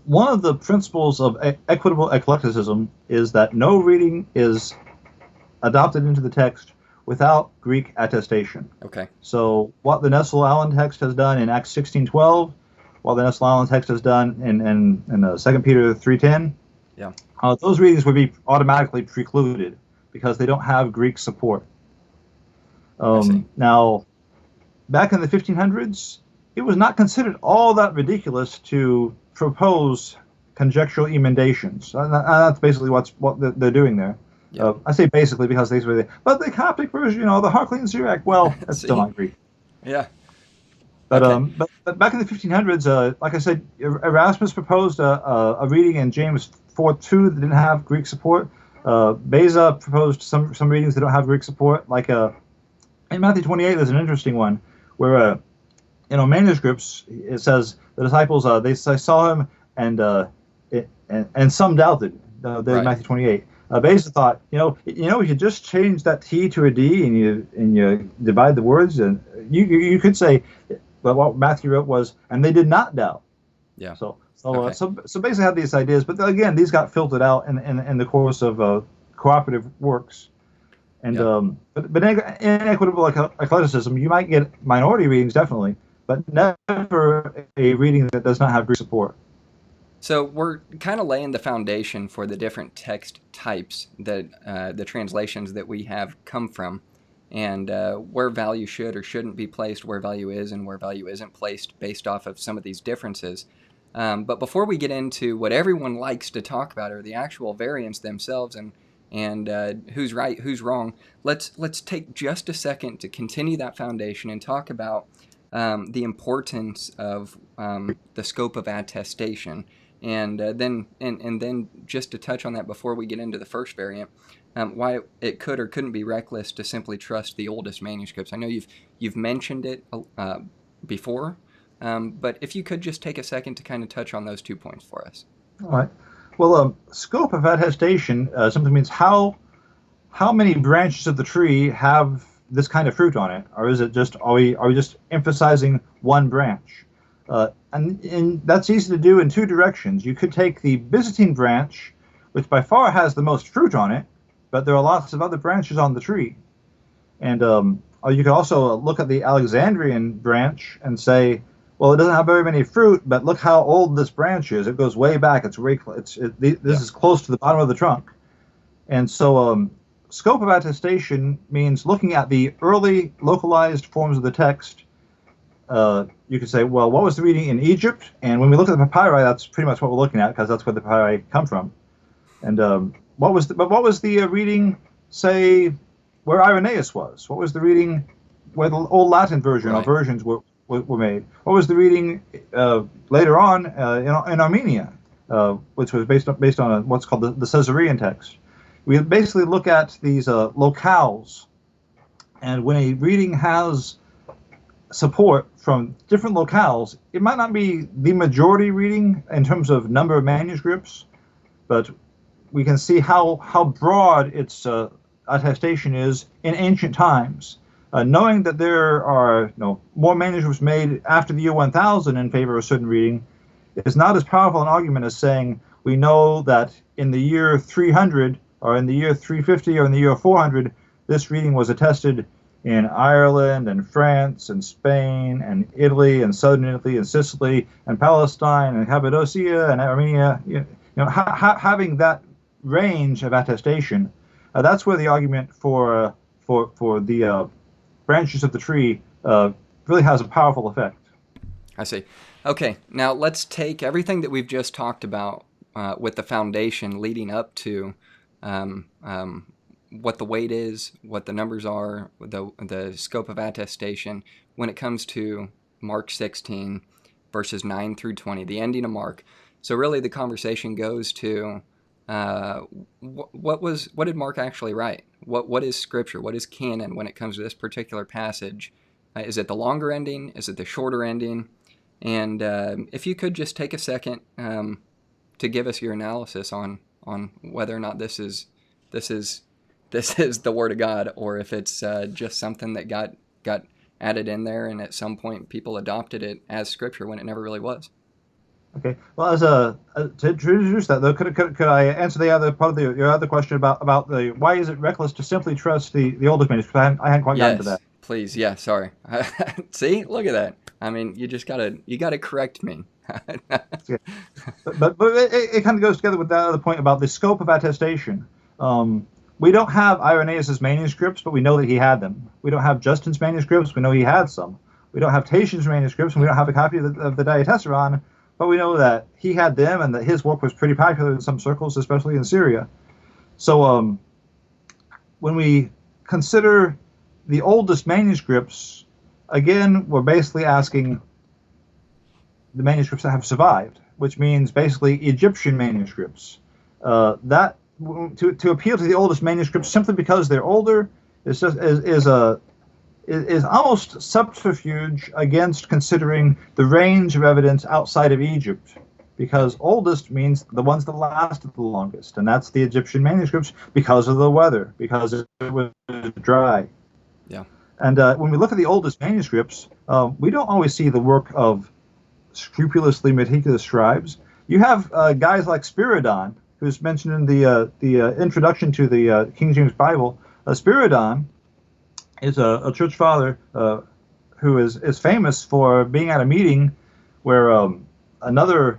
One of the principles of equitable eclecticism is that no reading is adopted into the text without Greek attestation. Okay. So what the Nestle-Allen text has done in Acts 16:12, what the Nestle-Allen text has done in 2 Peter 3:10, Yeah. Those readings would be automatically precluded because they don't have Greek support. I see. Now, back in the 1500s, it was not considered all that ridiculous to propose conjectural emendations. That's basically what they're doing there. Yeah. I say basically because but the Coptic version, the Harclean Syriac, well, that's still not Greek. Yeah. But Okay. but back in the 1500s, like I said, Erasmus proposed a reading in James 4:2 that didn't have Greek support. Beza proposed some readings that don't have Greek support. Like in Matthew 28, there's an interesting one where manuscripts, it says the disciples they saw him and some doubted. There's Right. Matthew 28. Beza thought, we could just change that T to a D and you divide the words, and you could say, but what Matthew wrote was, and they did not doubt. Yeah. So Okay. so basically had these ideas, but again, these got filtered out in the course of cooperative works. And Yeah. but in equitable eclecticism, you might get minority readings definitely, but never a reading that does not have Greek support. So we're kind of laying the foundation for the different text types that the translations that we have come from, and where value should or shouldn't be placed, where value is and where value isn't placed based off of some of these differences. But before we get into what everyone likes to talk about, or the actual variants themselves, and who's right, who's wrong, let's take just a second to continue that foundation and talk about the importance of the scope of attestation. And then just to touch on that before we get into the first variant, why it could or couldn't be reckless to simply trust the oldest manuscripts. I know you've mentioned it before, but if you could just take a second to kind of touch on those 2 points for us. All right. Well, scope of attestation simply means how many branches of the tree have this kind of fruit on it, or is it just are we just emphasizing one branch? And that's easy to do in two directions. You could take the Byzantine branch, which by far has the most fruit on it, but there are lots of other branches on the tree. And or you could also look at the Alexandrian branch and say, well, it doesn't have very many fruit, but look how old this branch is. It goes way back. This is close to the bottom of the trunk. And so scope of attestation means looking at the early localized forms of the text. You could say, well, what was the reading in Egypt? And when we look at the papyri, that's pretty much what we're looking at, because that's where the papyri come from. And what was the reading, say, where Irenaeus was? What was the reading where the old Latin version or versions were made? What was the reading later on in Armenia, which was based on what's called the Caesarean text? We basically look at these locales, and when a reading has support from different locales, it might not be the majority reading in terms of number of manuscripts, but we can see how broad its attestation is in ancient times. Knowing that there are more manuscripts made after the year 1000 in favor of a certain reading is not as powerful an argument as saying we know that in the year 300 or in the year 350 or in the year 400 this reading was attested in Ireland and France and Spain and Italy and southern Italy and Sicily and Palestine and Cappadocia and Armenia, having that range of attestation, that's where the argument for the branches of the tree really has a powerful effect. I see. Okay, now let's take everything that we've just talked about with the foundation leading up to what the weight is, what the numbers are, the scope of attestation when it comes to Mark 16, verses 9 through 20, the ending of Mark. So really the conversation goes to what did Mark actually write? What is Scripture? What is canon when it comes to this particular passage? Is it the longer ending? Is it the shorter ending? And if you could just take a second to give us your analysis on whether or not this is the Word of God, or if it's just something that got added in there, and at some point people adopted it as Scripture when it never really was. Okay. Well, to introduce that, though, could I answer the other part of your other question about the why is it reckless to simply trust the oldest manuscript? I hadn't quite gotten to that. Please. Yeah. Sorry. See, look at that. I mean, you gotta correct me. Yeah. But it kind of goes together with that other point about the scope of attestation. We don't have Irenaeus' manuscripts, but we know that he had them. We don't have Justin's manuscripts. We know he had some. We don't have Tatian's manuscripts, and we don't have a copy of the Diatessaron, but we know that he had them and that his work was pretty popular in some circles, especially in Syria. So when we consider the oldest manuscripts, again, we're basically asking the manuscripts that have survived, which means basically Egyptian manuscripts. That to appeal to the oldest manuscripts simply because they're older is almost subterfuge against considering the range of evidence outside of Egypt, because oldest means the ones that lasted the longest, and that's the Egyptian manuscripts because of the weather, because it was dry. Yeah. And when we look at the oldest manuscripts, we don't always see the work of scrupulously meticulous scribes. You have guys like Spiridon, who's mentioned in the introduction to the King James Bible. Spiridon is a church father who is famous for being at a meeting where another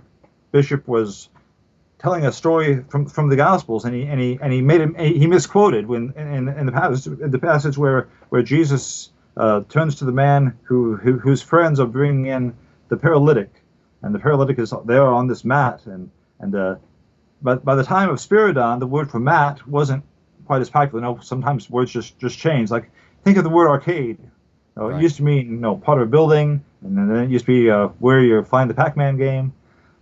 bishop was telling a story from the Gospels, and he misquoted when in the passage where Jesus turns to the man whose friends are bringing in the paralytic, and the paralytic is there on this mat, but by the time of Spiridon, the word for mat wasn't quite as popular. No, sometimes words just change. Like, think of the word arcade. Right. It used to mean part of a building, and then it used to be where you find the Pac-Man game.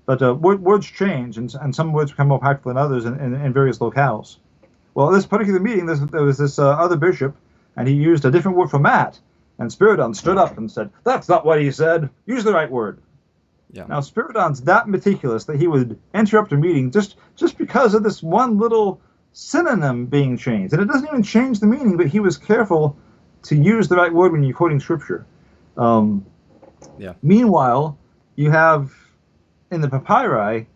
But words change, and some words become more popular than others in various locales. Well, at this particular meeting, there was this other bishop, and he used a different word for mat. And Spiridon stood up and said, "That's not what he said. Use the right word." Yeah. Now, Spiridon's that meticulous that he would interrupt a meeting just because of this one little synonym being changed. And it doesn't even change the meaning, but he was careful to use the right word when you're quoting Scripture. Meanwhile, you have in the papyri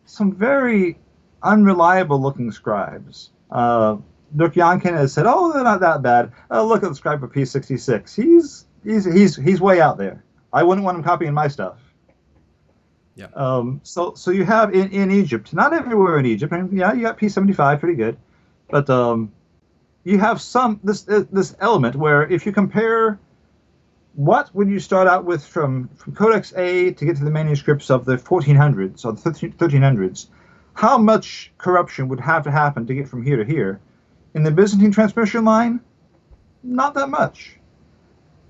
some very unreliable-looking scribes. Durkheimkin has said, "Oh, they're not that bad. Look at the scribe of P66. He's way out there. I wouldn't want him copying my stuff." Yeah. So you have in Egypt, not everywhere in Egypt. I mean, yeah, you got P75, pretty good, but you have this element where if you compare what would you start out with from Codex A to get to the manuscripts of the 1400s or the 1300s, how much corruption would have to happen to get from here to here? In the Byzantine transmission line, not that much.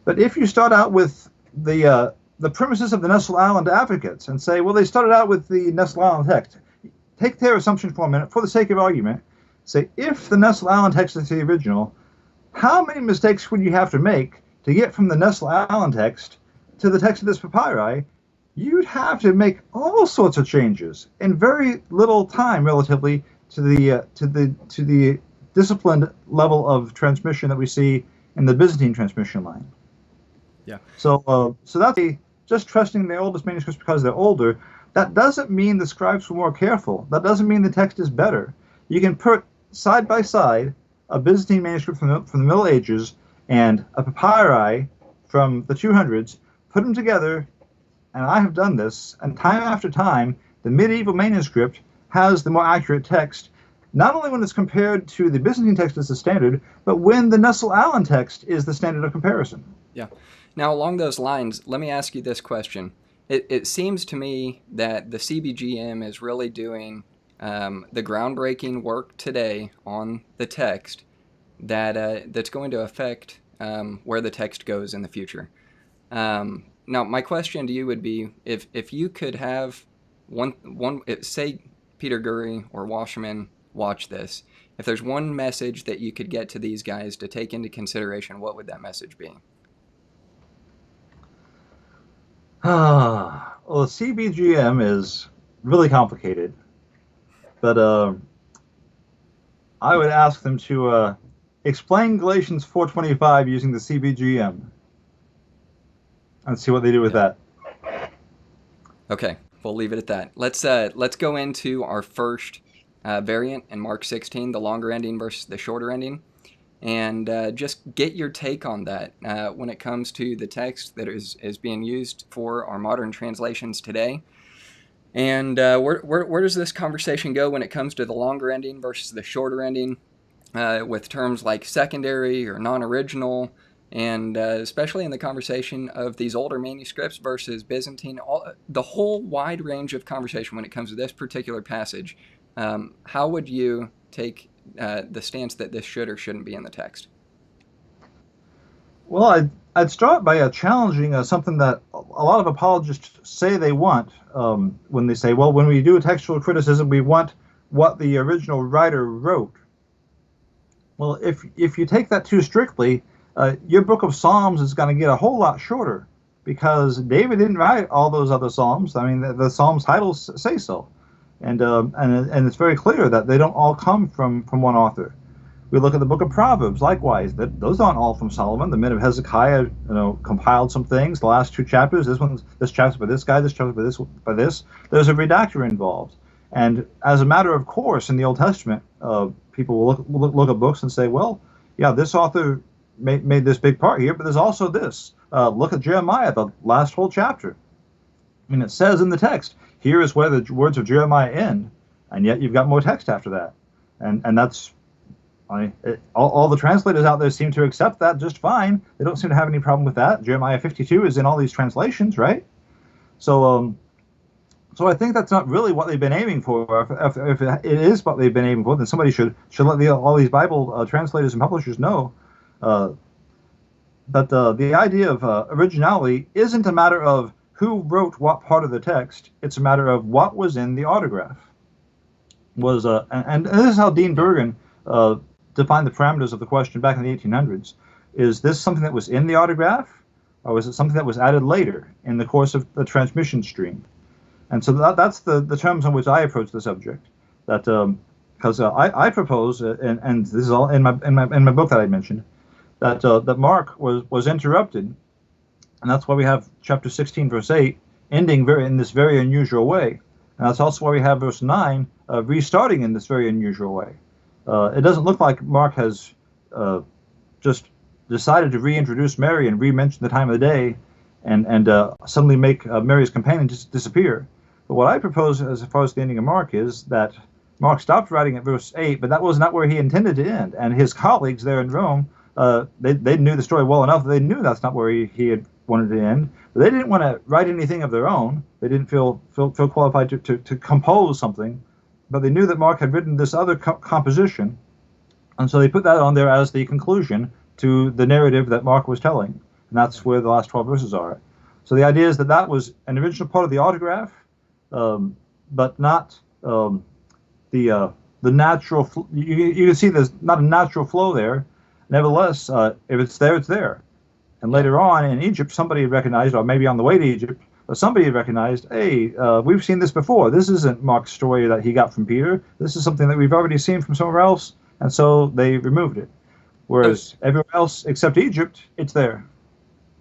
But if you start out with the premises of the Nestle Island advocates and say, well, they started out with the Nestle Island text. Take their assumption for a minute, for the sake of argument. Say, if the Nestle Island text is the original, how many mistakes would you have to make to get from the Nestle Island text to the text of this papyri? You'd have to make all sorts of changes in very little time, relatively to the disciplined level of transmission that we see in the Byzantine transmission line. Yeah. So that's just trusting the oldest manuscripts because they're older. That doesn't mean the scribes were more careful. That doesn't mean the text is better. You can put side by side a Byzantine manuscript from the Middle Ages and a papyri from the 200s, put them together, and I have done this, and time after time, the medieval manuscript has the more accurate text, not only when it's compared to the Byzantine text as the standard, but when the Nussel-Allen text is the standard of comparison. Yeah. Now, along those lines, let me ask you this question. It seems to me that the CBGM is really doing the groundbreaking work today on the text that's going to affect where the text goes in the future. Now, my question to you would be, if you could have say Peter Gurry or Wasserman watch this, if there's one message that you could get to these guys to take into consideration, what would that message be? Well, the CBGM is really complicated, but I would ask them to explain Galatians 4:25 using the CBGM and see what they do with that. Okay, we'll leave it at that. Let's go into our first variant in Mark 16, the longer ending versus the shorter ending, and just get your take on that when it comes to the text that is being used for our modern translations today. And where does this conversation go when it comes to the longer ending versus the shorter ending, with terms like secondary or non-original, and especially in the conversation of these older manuscripts versus Byzantine, the whole wide range of conversation when it comes to this particular passage. How would you take the stance that this should or shouldn't be in the text? Well, I'd start by challenging something that a lot of apologists say they want when they say, well, when we do a textual criticism, we want what the original writer wrote. Well, if you take that too strictly, your book of Psalms is going to get a whole lot shorter, because David didn't write all those other Psalms. I mean, the Psalms titles say so. And it's very clear that they don't all come from one author. We look at the book of Proverbs, likewise. Those aren't all from Solomon. The men of Hezekiah, compiled some things. The last two chapters, this chapter by this guy, this chapter by this. There's a redactor involved. And as a matter of course, in the Old Testament, people will look at books and say, well, yeah, this author made this big part here, but there's also this. Look at Jeremiah, the last whole chapter. I mean, it says in the text, here is where the words of Jeremiah end, and yet you've got more text after that. And that's, all the translators out there seem to accept that just fine. They don't seem to have any problem with that. Jeremiah 52 is in all these translations, right? So I think that's not really what they've been aiming for. If it is what they've been aiming for, then somebody should let all these Bible translators and publishers know that the idea of originality isn't a matter of who wrote what part of the text. It's a matter of what was in the autograph. And this is how Dean Bergen defined the parameters of the question back in the 1800s. Is this something that was in the autograph, or was it something that was added later in the course of the transmission stream? And so that's the terms on which I approach the subject. That because I propose, and this is all in my book that I mentioned, that Mark was interrupted. And that's why we have chapter 16, verse 8, ending in this very unusual way. And that's also why we have verse 9 restarting in this very unusual way. It doesn't look like Mark has just decided to reintroduce Mary and re-mention the time of the day and suddenly make Mary's companion disappear. But what I propose as far as the ending of Mark is that Mark stopped writing at verse 8, but that was not where he intended to end. And his colleagues there in Rome, they knew the story well enough. They knew that's not where he had wanted to end, but they didn't want to write anything of their own. They didn't feel qualified to compose something, but they knew that Mark had written this other composition, and so they put that on there as the conclusion to the narrative that Mark was telling, and that's where the last 12 verses are. So the idea is that was an original part of the autograph, but not the natural. You can see there's not a natural flow there. Nevertheless, if it's there, it's there. And later on in Egypt, somebody had recognized, or maybe on the way to Egypt, somebody had recognized, hey, we've seen this before. This isn't Mark's story that he got from Peter. This is something that we've already seen from somewhere else. And so they removed it. Whereas everywhere else except Egypt, it's there.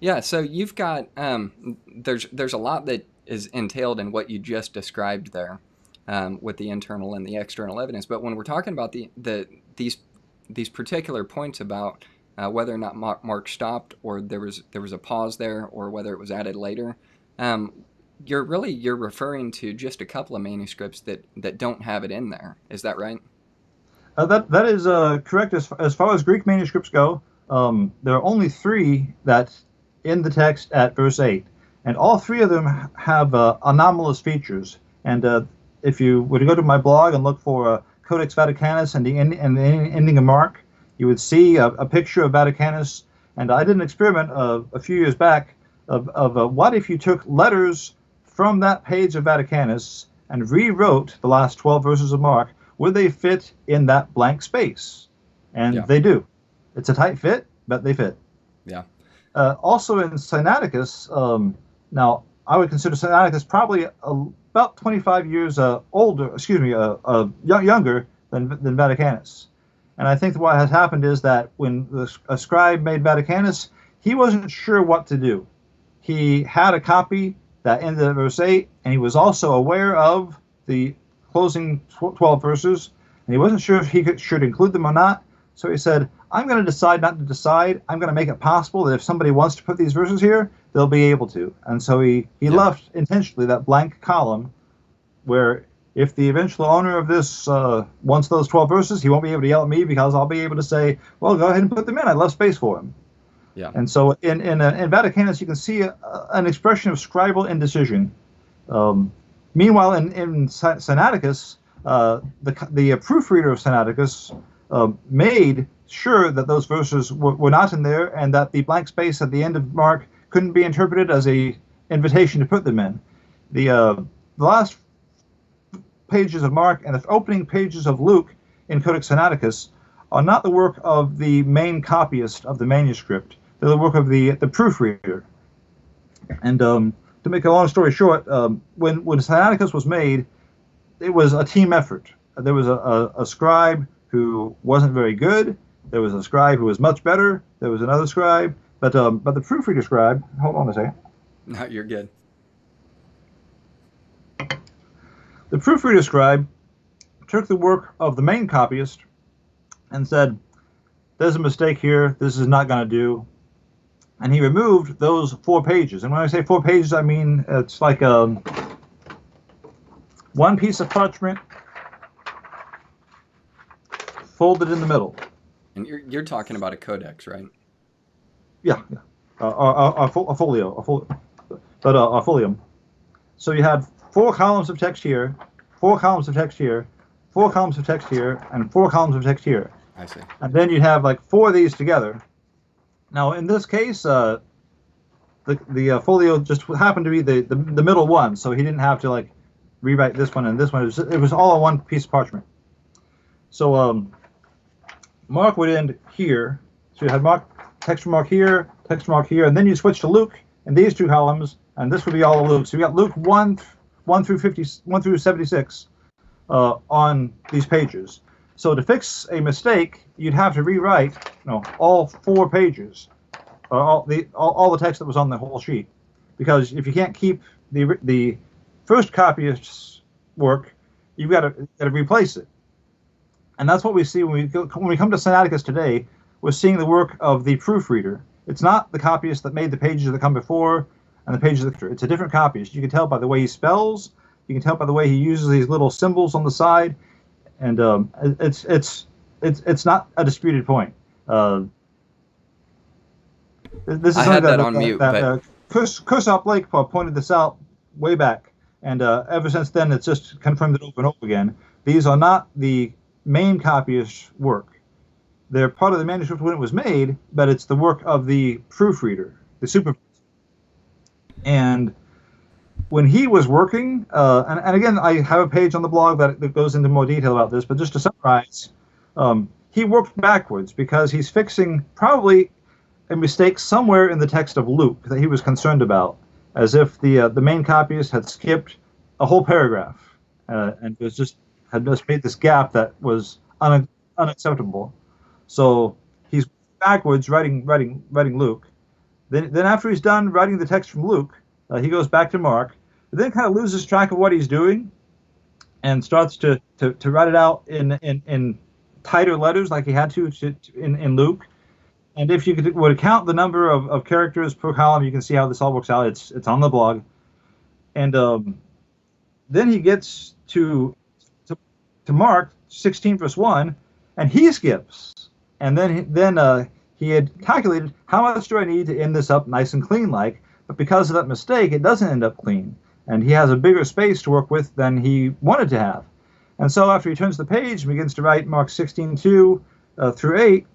Yeah, so you've got, there's a lot that is entailed in what you just described there with the internal and the external evidence. But when we're talking about these particular points about whether or not Mark stopped, or there was a pause there, or whether it was added later. You're referring to just a couple of manuscripts that don't have it in there. Is that right? That is correct. As far as Greek manuscripts go, there are only 3 that in the text at verse 8, and all 3 of them have anomalous features. And if you were to go to my blog and look for Codex Vaticanus and the ending of Mark, you would see a picture of Vaticanus. And I did an experiment a few years back of what if you took letters from that page of Vaticanus and rewrote the last 12 verses of Mark. Would they fit in that blank space? And they do. It's a tight fit, but they fit. Yeah. Also in Sinaiticus, now I would consider Sinaiticus probably about 25 years younger than Vaticanus. And I think what has happened is that when a scribe made Vaticanus, he wasn't sure what to do. He had a copy that ended at verse 8, and he was also aware of the closing 12 verses, and he wasn't sure if he should include them or not. So he said, I'm going to decide not to decide. I'm going to make it possible that if somebody wants to put these verses here, they'll be able to. And so he left intentionally that blank column where if the eventual owner of this wants those 12 verses, he won't be able to yell at me because I'll be able to say, well, go ahead and put them in. I left space for him. Yeah. And so in Vaticanus, you can see an expression of scribal indecision. Meanwhile, in Sinaiticus, the proofreader of Sinaiticus made sure that those verses were not in there, and that the blank space at the end of Mark couldn't be interpreted as a invitation to put them in. The last pages of Mark and the opening pages of Luke in Codex Sinaiticus are not the work of the main copyist of the manuscript. They're the work of the proofreader. And to make a long story short, when Sinaiticus was made, it was a team effort. There was a scribe who wasn't very good. There was a scribe who was much better. There was another scribe. But the proofreader scribe, hold on a second. No, you're good. The proofreader scribe took the work of the main copyist and said, there's a mistake here. This is not going to do. And he removed those 4 pages. And when I say 4 pages, I mean it's like one piece of parchment folded in the middle. And you're talking about a codex, right? Yeah. A folio. But a folium. So you had 4 columns of text here, 4 columns of text here, 4 columns of text here, and 4 columns of text here. I see. And then you'd have like 4 of these together. Now, in this case, the folio just happened to be the middle one, so he didn't have to like rewrite this one and this one. It was all on one piece of parchment. So Mark would end here. So you had text mark here, and then you switch to Luke in these 2 columns, and this would be all of Luke. So you got Luke 1 through 76 on these pages. So to fix a mistake, you'd have to rewrite, all 4 pages, all the text that was on the whole sheet, because if you can't keep the first copyist's work, you've got to replace it, and that's what we see when we come to Sinaiticus today. We're seeing the work of the proofreader. It's not the copyist that made the pages that come before and the pages that it's a different copyist. You can tell by the way he spells. You can tell by the way he uses these little symbols on the side. And it's not a disputed point. This is I had that on mute. Kursop Blake pointed this out way back, and ever since then it's just confirmed it over and over again. These are not the main copyist's work. They're part of the manuscript when it was made, but it's the work of the proofreader, the supervisor. And when he was working, and again, I have a page on the blog that goes into more detail about this, but just to summarize, he worked backwards because he's fixing probably a mistake somewhere in the text of Luke that he was concerned about, as if the main copyist had skipped a whole paragraph and had just made this gap that was unacceptable. So he's backwards writing Luke. Then after he's done writing the text from Luke, he goes back to Mark, then kind of loses track of what he's doing and starts to write it out in tighter letters like he had to in Luke. And if you would count the number of characters per column, you can see how this all works out. It's on the blog. And then he gets to Mark 16 verse 1, and he skips. And then he had calculated how much do I need to end this up nice and clean like, but because of that mistake, it doesn't end up clean. And he has a bigger space to work with than he wanted to have. And so after he turns the page and begins to write Mark 16:2 through 8,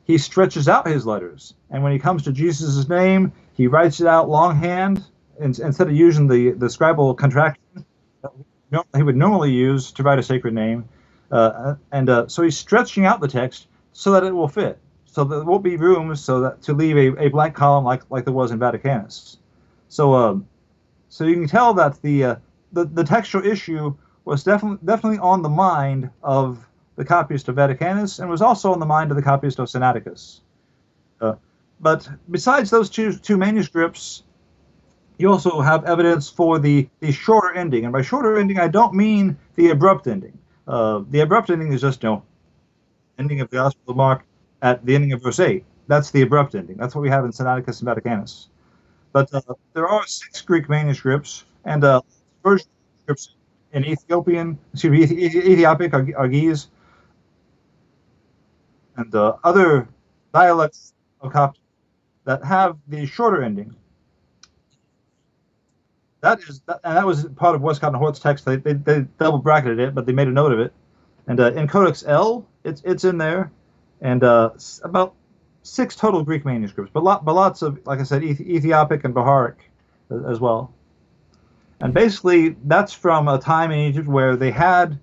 he stretches out his letters. And when he comes to Jesus' name, he writes it out longhand instead of using the scribal contraction that he would normally use to write a sacred name. So he's stretching out the text so that it will fit, so that there won't be room to leave a blank column like there was in Vaticanus. So you can tell that the textual issue was definitely on the mind of the copyist of Vaticanus, and was also on the mind of the copyist of Sinaiticus. But besides those two manuscripts, you also have evidence for the shorter ending. And by shorter ending, I don't mean the abrupt ending. The abrupt ending is just, ending of the Gospel of Mark at the ending of verse 8. That's the abrupt ending. That's what we have in Sinaiticus and Vaticanus. But there are 6 Greek manuscripts, and Persian manuscripts in Ethiopic, Argiz, and other dialects of Coptic that have the shorter ending. That was part of Westcott and Hort's text. They double bracketed it, but they made a note of it. And in Codex L, it's in there, and about 6 total Greek manuscripts, but lots of, like I said, Ethiopic and Baharic as well. And basically, that's from a time in Egypt where they got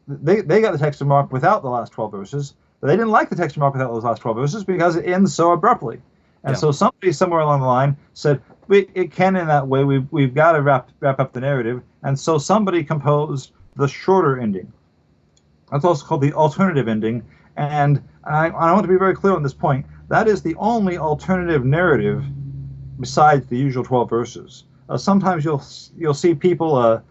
the text of Mark without the last 12 verses, but they didn't like the text of Mark without those last 12 verses because it ends so abruptly. And so somebody somewhere along the line said, it can in that way. We've got to wrap up the narrative. And so somebody composed the shorter ending. That's also called the alternative ending. And I want to be very clear on this point. That is the only alternative narrative besides the usual 12 verses. Sometimes you'll see people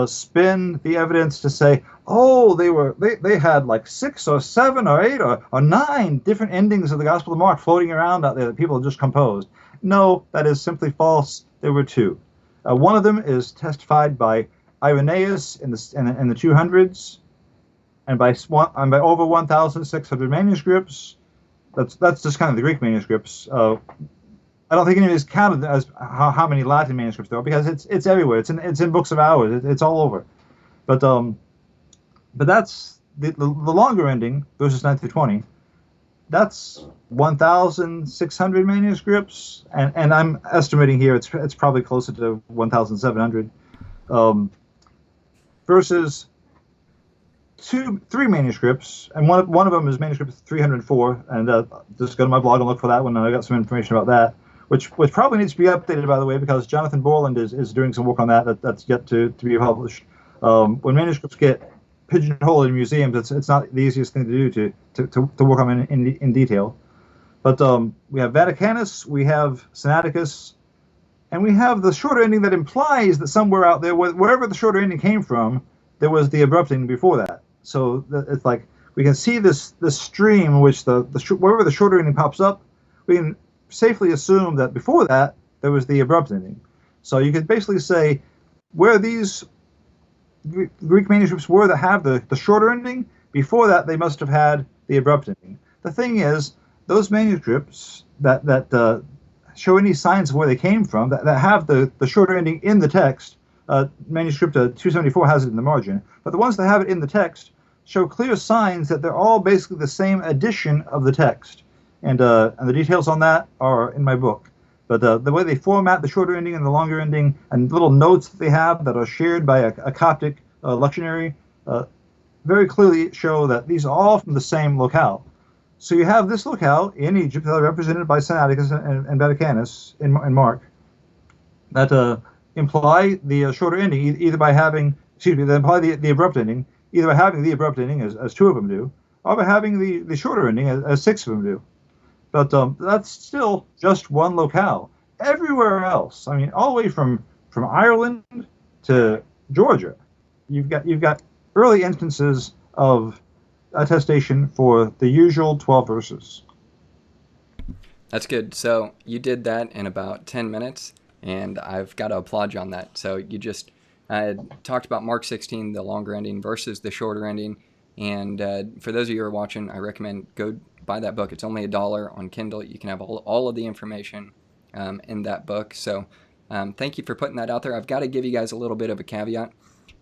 spin the evidence to say, oh, they had like 6 or 7 or 8 or 9 different endings of the Gospel of Mark floating around out there that people have just composed. No, that is simply false. There were 2. One of them is testified by Irenaeus in the 200s, and by over 1,600 manuscripts. That's just kind of the Greek manuscripts. I don't think any of these counted as how many Latin manuscripts there are, because it's everywhere. It's in books of hours. It's all over. But that's the longer ending, verses 9 through 20. That's 1,600 manuscripts, and I'm estimating here it's probably closer to 1,700 verses. 3 manuscripts, and one of them is manuscript 304, and just go to my blog and look for that one, and I got some information about that, which probably needs to be updated, by the way, because Jonathan Borland is doing some work on that's yet to be published. When manuscripts get pigeonholed in museums, it's not the easiest thing to do to work on in detail. But we have Vaticanus, we have Sinaiticus, and we have the shorter ending that implies that somewhere out there, wherever the shorter ending came from, there was the abrupt ending before that. So it's like we can see this stream in which wherever the shorter ending pops up, we can safely assume that before that there was the abrupt ending. So you could basically say where these Greek manuscripts were that have the shorter ending, before that they must have had the abrupt ending. The thing is, those manuscripts that show any signs of where they came from, that have the shorter ending in the text, manuscript 274 has it in the margin, but the ones that have it in the text show clear signs that they're all basically the same edition of the text, and the details on that are in my book. But the way they format the shorter ending and the longer ending, and little notes that they have that are shared by a Coptic lectionary, very clearly show that these are all from the same locale. So you have this locale in Egypt that are represented by Sinaiticus and Vaticanus in Mark that imply the shorter ending, either by having, they imply the abrupt ending, either by having the abrupt ending, as 2 of them do, or by having the shorter ending, as 6 of them do. But that's still just one locale. Everywhere else, I mean, all the way from Ireland to Georgia, you've got early instances of attestation for the usual 12 verses. That's good. So you did that in about 10 minutes, and I've got to applaud you on that. So you just talked about Mark 16, the longer ending versus the shorter ending. And for those of you who are watching, I recommend go buy that book. It's only $1 on Kindle. You can have all of the information in that book. So thank you for putting that out there. I've got to give you guys a little bit of a caveat.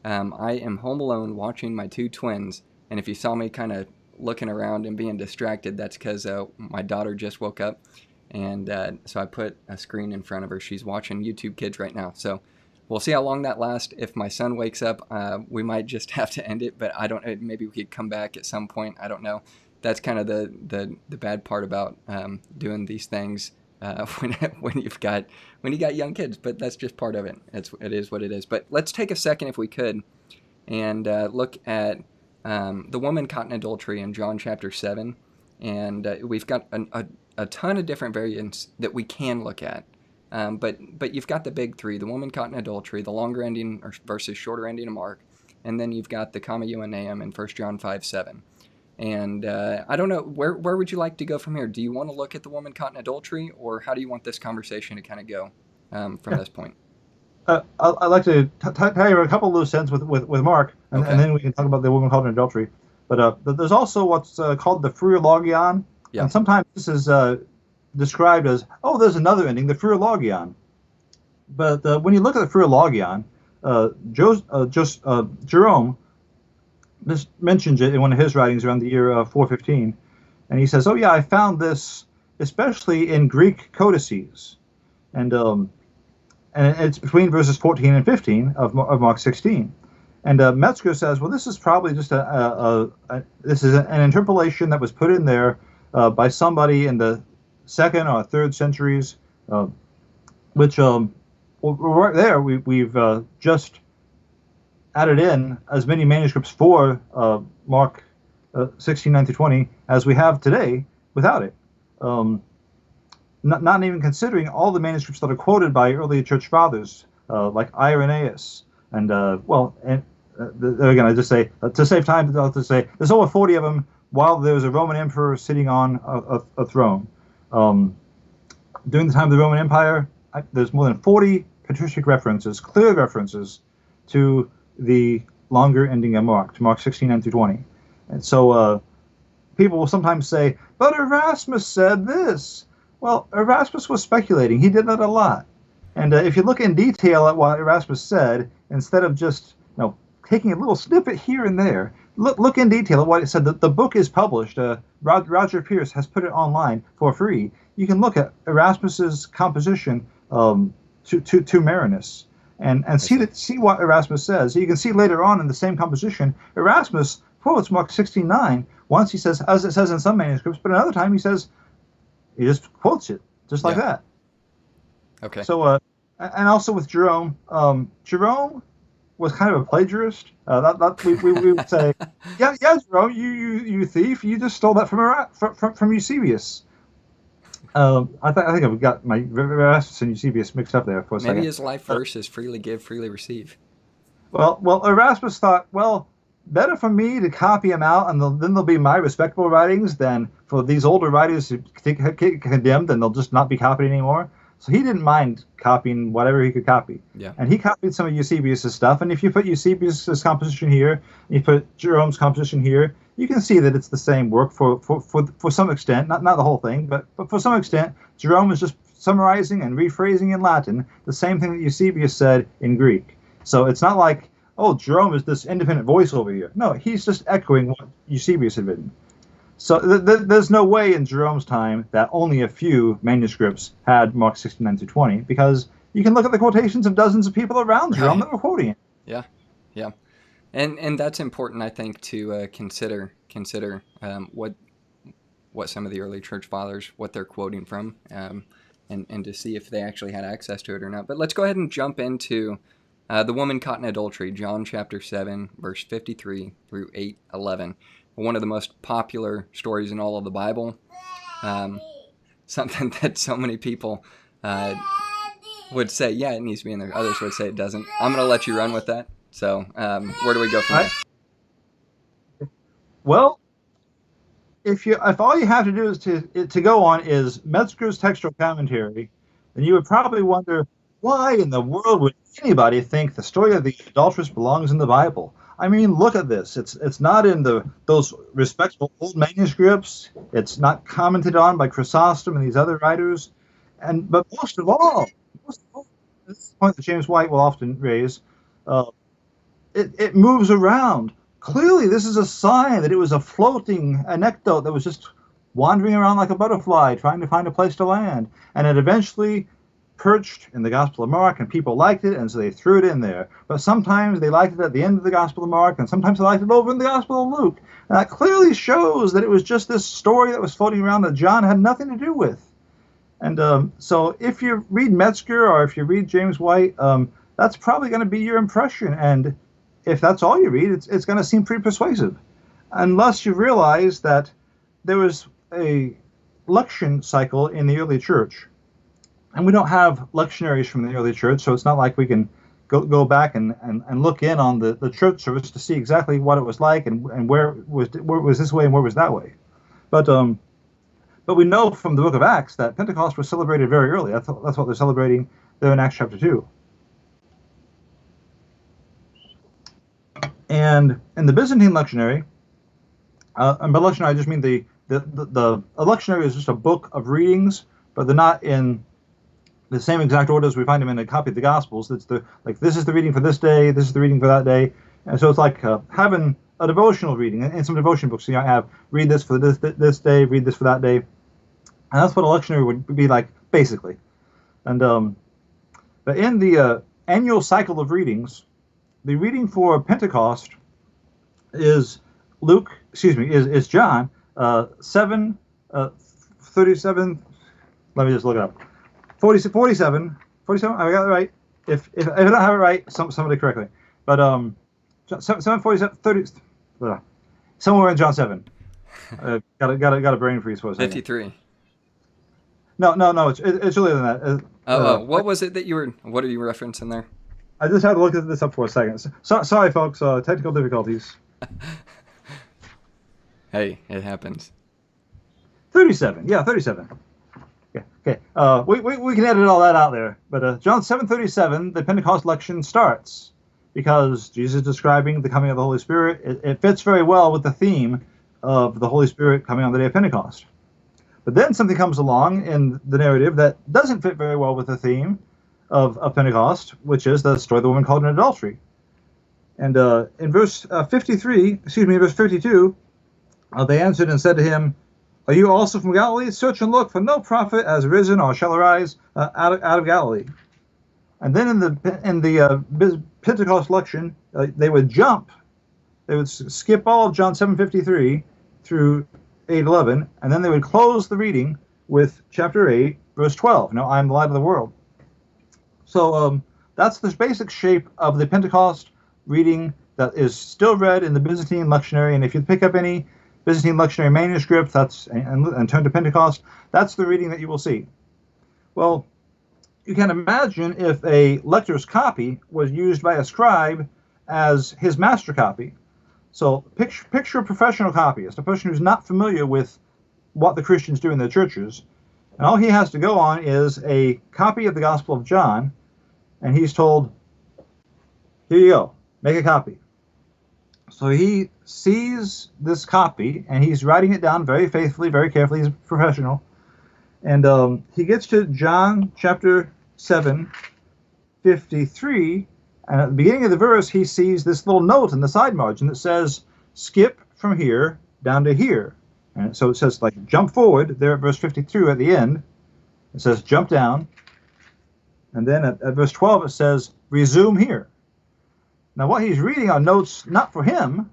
I am home alone watching my two twins, and if you saw me kind of looking around and being distracted, that's because my daughter just woke up, and so I put a screen in front of her. She's watching YouTube Kids right now, so we'll see how long that lasts. If my son wakes up, we might just have to end it, but I don't. Maybe we could come back at some point. I don't know. That's kind of the bad part about doing these things when you got young kids, but that's just part of it. It is what it is. But let's take a second, if we could, and look at the woman caught in adultery in John chapter 7, and we've got a ton of different variants that we can look at. But you've got the big three: the woman caught in adultery, the longer ending versus shorter ending of Mark, and then you've got the comma euaneum in 1 John 5:7. And I don't know, where would you like to go from here? Do you want to look at the woman caught in adultery, or how do you want this conversation to kind of go from this point? I'd like to tell you a couple of loose ends with Mark, and then we can talk about the woman caught in adultery. But there's also what's called the Friologion, and sometimes this is described as, there's another ending, the Friologion. But when you look at the Friologion, Jerome this mentions it in one of his writings around the year 415, and he says, I found this especially in Greek codices, and it's between verses 14 and 15 of Mark 16. And Metzger says, this is probably just this is an interpolation that was put in there by somebody in the 2nd or 3rd centuries, which right there we've just added in as many manuscripts for Mark 16:9 through 20 as we have today without it. Not even considering all the manuscripts that are quoted by early church fathers, like Irenaeus, and there again, I just say, to save time, I'll just say there's over 40 of them while there was a Roman emperor sitting on a throne. During the time of the Roman Empire, there's more than 40 patristic references, clear references to the longer ending of Mark, to Mark 16:9 through 20. And so people will sometimes say, but Erasmus said this. Well, Erasmus was speculating. He did that a lot. And if you look in detail at what Erasmus said, instead of just taking a little snippet here and there, look in detail at what it said. The book is published. Roger Pierce has put it online for free. You can look at Erasmus's composition to Marinus and see what Erasmus says. You can see later on in the same composition, Erasmus quotes Mark 16:9. Once he says, as it says in some manuscripts, but another time he just quotes it just like that. Okay. So, and also with Jerome, Jerome was kind of a plagiarist. We would say, yeah, Jerome, you thief, you just stole that from Eusebius. I think I've got my Erasmus and Eusebius mixed up there for a second. Maybe his life verse is freely give, freely receive. Well, Erasmus thought, better for me to copy him out, and then they'll be my respectable writings, than for these older writers to get condemned, and they'll just not be copied anymore. So he didn't mind copying whatever he could copy. Yeah. And he copied some of Eusebius' stuff, and if you put Eusebius' composition here, and you put Jerome's composition here, you can see that it's the same work for some extent, not the whole thing, but for some extent. Jerome is just summarizing and rephrasing in Latin the same thing that Eusebius said in Greek. So it's not like, Jerome is this independent voice over here. No, he's just echoing what Eusebius had written. So there's no way in Jerome's time that only a few manuscripts had Mark 16:9 through 20, because you can look at the quotations of dozens of people around Jerome that were quoting it. Yeah. And that's important, I think, to consider what some of the early church fathers, what they're quoting from, and to see if they actually had access to it or not. But let's go ahead and jump into the woman caught in adultery, John chapter 7, verse 53 through 8:11. One of the most popular stories in all of the Bible. Something that so many people would say, yeah, it needs to be in there. Others would say it doesn't. I'm going to let you run with that. So where do we go from there? Well, if all you have to do is to go on is Metzger's textual commentary, then you would probably wonder why in the world would anybody think the story of the adulteress belongs in the Bible? I mean, look at this. It's not in those respectable old manuscripts. It's not commented on by Chrysostom and these other writers. But most of all, this is a point that James White will often raise. It moves around. Clearly, this is a sign that it was a floating anecdote that was just wandering around like a butterfly, trying to find a place to land. And it eventually perched in the Gospel of Mark, and people liked it, and so they threw it in there. But sometimes they liked it at the end of the Gospel of Mark, and sometimes they liked it over in the Gospel of Luke. And that clearly shows that it was just this story that was floating around that John had nothing to do with. And so if you read Metzger or if you read James White, that's probably going to be your impression. And if that's all you read, it's going to seem pretty persuasive. Unless you realize that there was a lection cycle in the early church. And we don't have lectionaries from the early church, so it's not like we can go back and look in on the church service to see exactly what it was like and where was this way and where was that way. But we know from the book of Acts that Pentecost was celebrated very early. That's what they're celebrating there in Acts chapter 2. And in the Byzantine lectionary, and by lectionary I just mean the lectionary is just a book of readings, but they're not in the same exact order as we find them in a copy of the Gospels. It's this is the reading for this day, this is the reading for that day, and so it's like having a devotional reading in some devotion books. So you have read this for this day, read this for that day, and that's what a lectionary would be like basically. And but in the annual cycle of readings, the reading for Pentecost is John 7:37. Let me just look it up. 47. I got it right. If I don't have it right, somebody correct me. But 7:47, 30, somewhere in John 7. Got a brain freeze for a second. 53. No. It's earlier than that. What was it that what are you referencing there? I just had to look this up for a second. Sorry, folks. Technical difficulties. Hey, it happens. 37. Yeah, 37. Okay. We can edit all that out there. But John 7:37, the Pentecost lection starts because Jesus is describing the coming of the Holy Spirit. It fits very well with the theme of the Holy Spirit coming on the day of Pentecost. But then something comes along in the narrative that doesn't fit very well with the theme of Pentecost, which is the story of the woman caught in adultery. And in verse 52, they answered and said to him, "Are you also from Galilee? Search and look, for no prophet has risen or shall arise out of Galilee." And then in the Pentecost lection, they would skip all of John 7:53 through 8:11, and then they would close the reading with chapter 8, verse 12. Now, I am the light of the world. So that's the basic shape of the Pentecost reading that is still read in the Byzantine lectionary. And if you pick up any Byzantine lectionary manuscript and turn to Pentecost, that's the reading that you will see. Well, you can imagine if a lector's copy was used by a scribe as his master copy. So picture a professional copyist, a person who's not familiar with what the Christians do in their churches, and all he has to go on is a copy of the Gospel of John, and he's told, "Here you go, make a copy." So he sees this copy, and he's writing it down very faithfully, very carefully. He's a professional. And he gets to John chapter 7:53, and at the beginning of the verse, he sees this little note in the side margin that says, "Skip from here down to here." And so it says, like, jump forward there at verse 52 at the end. It says, jump down. And then at verse 12, it says, resume here. Now, what he's reading are notes not for him.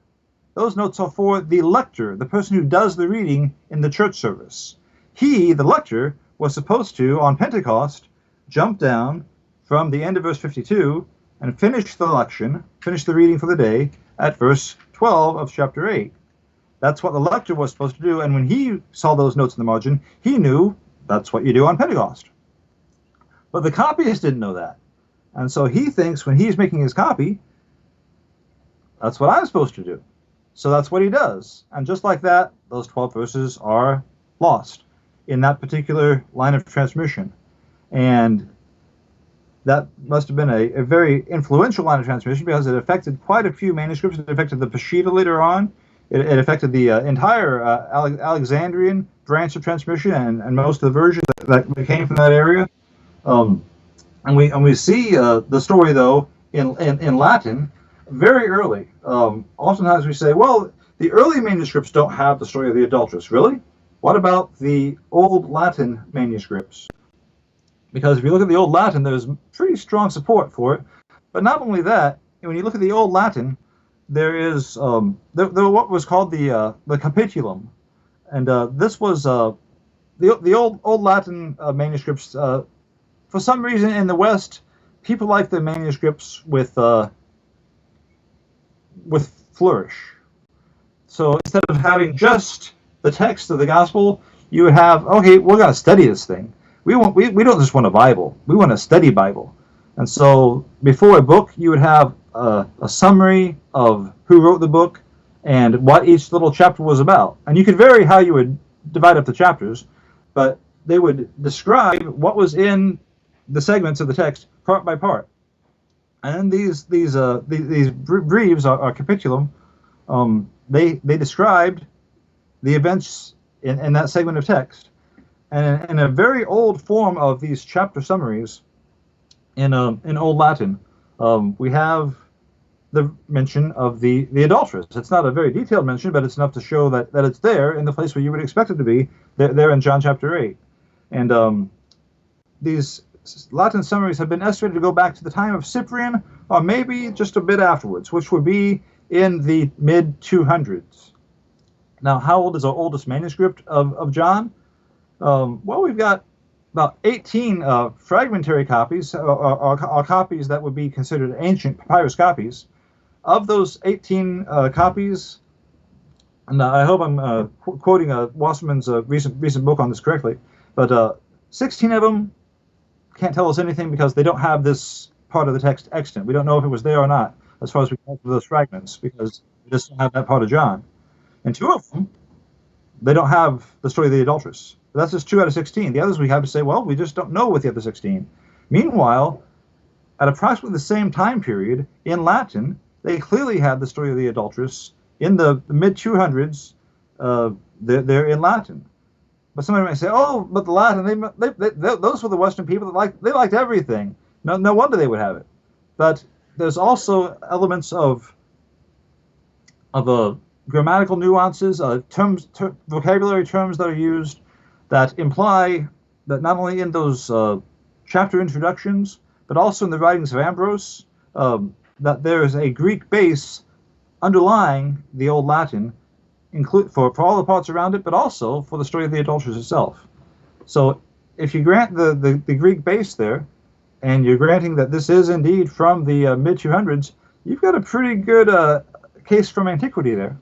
Those notes are for the lector, the person who does the reading in the church service. He, the lector, was supposed to, on Pentecost, jump down from the end of verse 52 and finish the reading for the day at verse 12 of chapter 8. That's what the lector was supposed to do, and when he saw those notes in the margin, he knew that's what you do on Pentecost. But the copyist didn't know that. And so he thinks when he's making his copy, that's what I'm supposed to do. So that's what he does. And just like that, those 12 verses are lost in that particular line of transmission. And that must have been a very influential line of transmission because it affected quite a few manuscripts. It affected the Peshitta later on. It affected the entire Alexandrian branch of transmission and most of the versions that came from that area. And we see the story, though, in Latin very early. Oftentimes we say, well, the early manuscripts don't have the story of the adulteress. Really? What about the Old Latin manuscripts? Because if you look at the Old Latin, there's pretty strong support for it. But not only that, when you look at the Old Latin, there is there what was called the capitulum, and this was the old Latin manuscripts. For some reason, in the West, people like the manuscripts with flourish. So instead of having just the text of the gospel, you would have, okay, we're going to study this thing. We don't just want a Bible. We want a study Bible. And so before a book, you would have a summary of who wrote the book and what each little chapter was about. And you could vary how you would divide up the chapters, but they would describe what was in the segments of the text part by part. And these briefs are capitulum. They described the events in that segment of text. And in a very old form of these chapter summaries in Old Latin, we have the mention of the adulteress. It's not a very detailed mention, but it's enough to show that it's there in the place where you would expect it to be, there in John chapter 8. And these Latin summaries have been estimated to go back to the time of Cyprian, or maybe just a bit afterwards, which would be in the mid-200s. Now, how old is our oldest manuscript of John? Well, we've got about 18 fragmentary copies, or copies that would be considered ancient papyrus copies. Of those 18 copies, and I hope I'm quoting Wasserman's recent book on this correctly, but 16 of them can't tell us anything because they don't have this part of the text extant. We don't know if it was there or not, as far as we can tell those fragments, because we just don't have that part of John. And 2 of them, they don't have the story of the adulteress. But that's just 2 out of 16. The others we have to say, well, we just don't know with the other 16. Meanwhile, at approximately the same time period, in Latin, they clearly had the story of the adulteress in the mid-200s. They're in Latin. But somebody might say, oh, but the Latin, those were the Western people that liked everything. No wonder they would have it. But there's also elements of grammatical nuances, vocabulary terms that are used that imply that not only in those chapter introductions, but also in the writings of Ambrose, that there is a Greek base underlying the Old Latin, for all the parts around it, but also for the story of the adulteress itself. So if you grant the Greek base there, and you're granting that this is indeed from the mid-200s, you've got a pretty good case from antiquity there.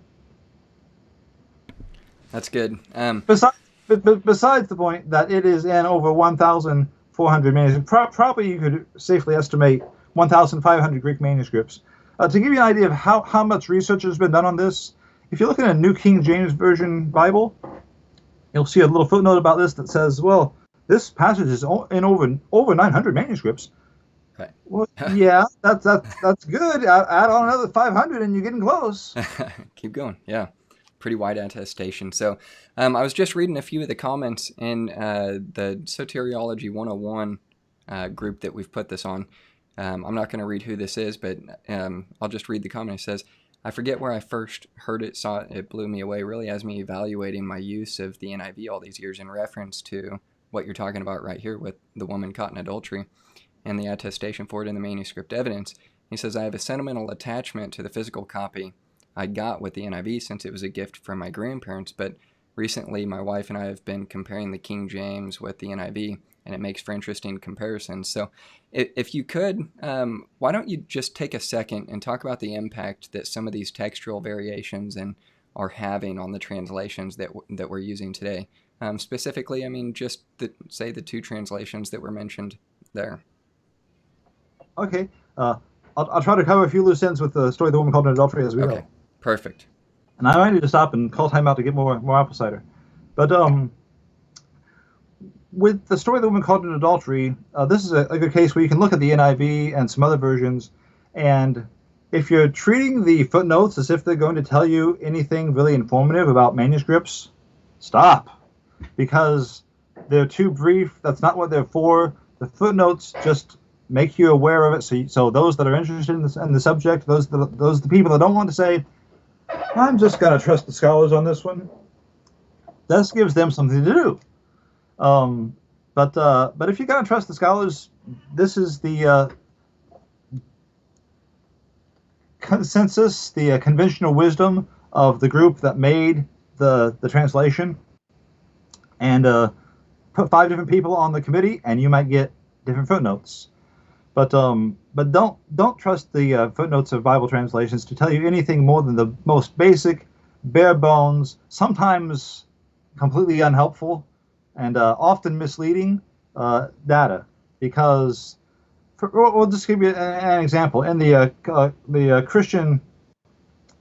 That's good. Besides the point that it is in over 1,400 manuscripts, probably you could safely estimate 1,500 Greek manuscripts. To give you an idea of how much research has been done on this, if you look at a New King James Version Bible, you'll see a little footnote about this that says, well, this passage is in over 900 manuscripts. Right. Well, yeah, that's good. Add on another 500 and you're getting close. Keep going. Yeah. Pretty wide attestation. So I was just reading a few of the comments in the Soteriology 101 group that we've put this on. I'm not going to read who this is, but I'll just read the comment. It says, I forget where I first heard it, saw it, it blew me away, really has me evaluating my use of the NIV all these years in reference to what you're talking about right here with the woman caught in adultery and the attestation for it in the manuscript evidence. He says, I have a sentimental attachment to the physical copy I got with the NIV since it was a gift from my grandparents, but recently my wife and I have been comparing the King James with the NIV, and it makes for interesting comparisons. So if you could, why don't you just take a second and talk about the impact that some of these textual variations are having on the translations that we're using today? Specifically, I mean, just say the 2 translations that were mentioned there. Okay. I'll try to cover a few loose ends with the story of the woman called in adultery as we go. Perfect. And I might need to stop and call time out to get more apple cider. But with the story of the woman caught in adultery, this is a good case where you can look at the NIV and some other versions, and if you're treating the footnotes as if they're going to tell you anything really informative about manuscripts, stop, because they're too brief. That's not what they're for. The footnotes just make you aware of it, so those that are interested in the subject, those the people that don't want to say, I'm just going to trust the scholars on this one, this gives them something to do. But if you're going to trust the scholars, this is the consensus, the conventional wisdom of the group that made the translation, and put 5 different people on the committee, and you might get different footnotes. But don't trust the footnotes of Bible translations to tell you anything more than the most basic, bare bones, sometimes completely unhelpful, and often misleading data. Because we'll just give you an example. In the Christian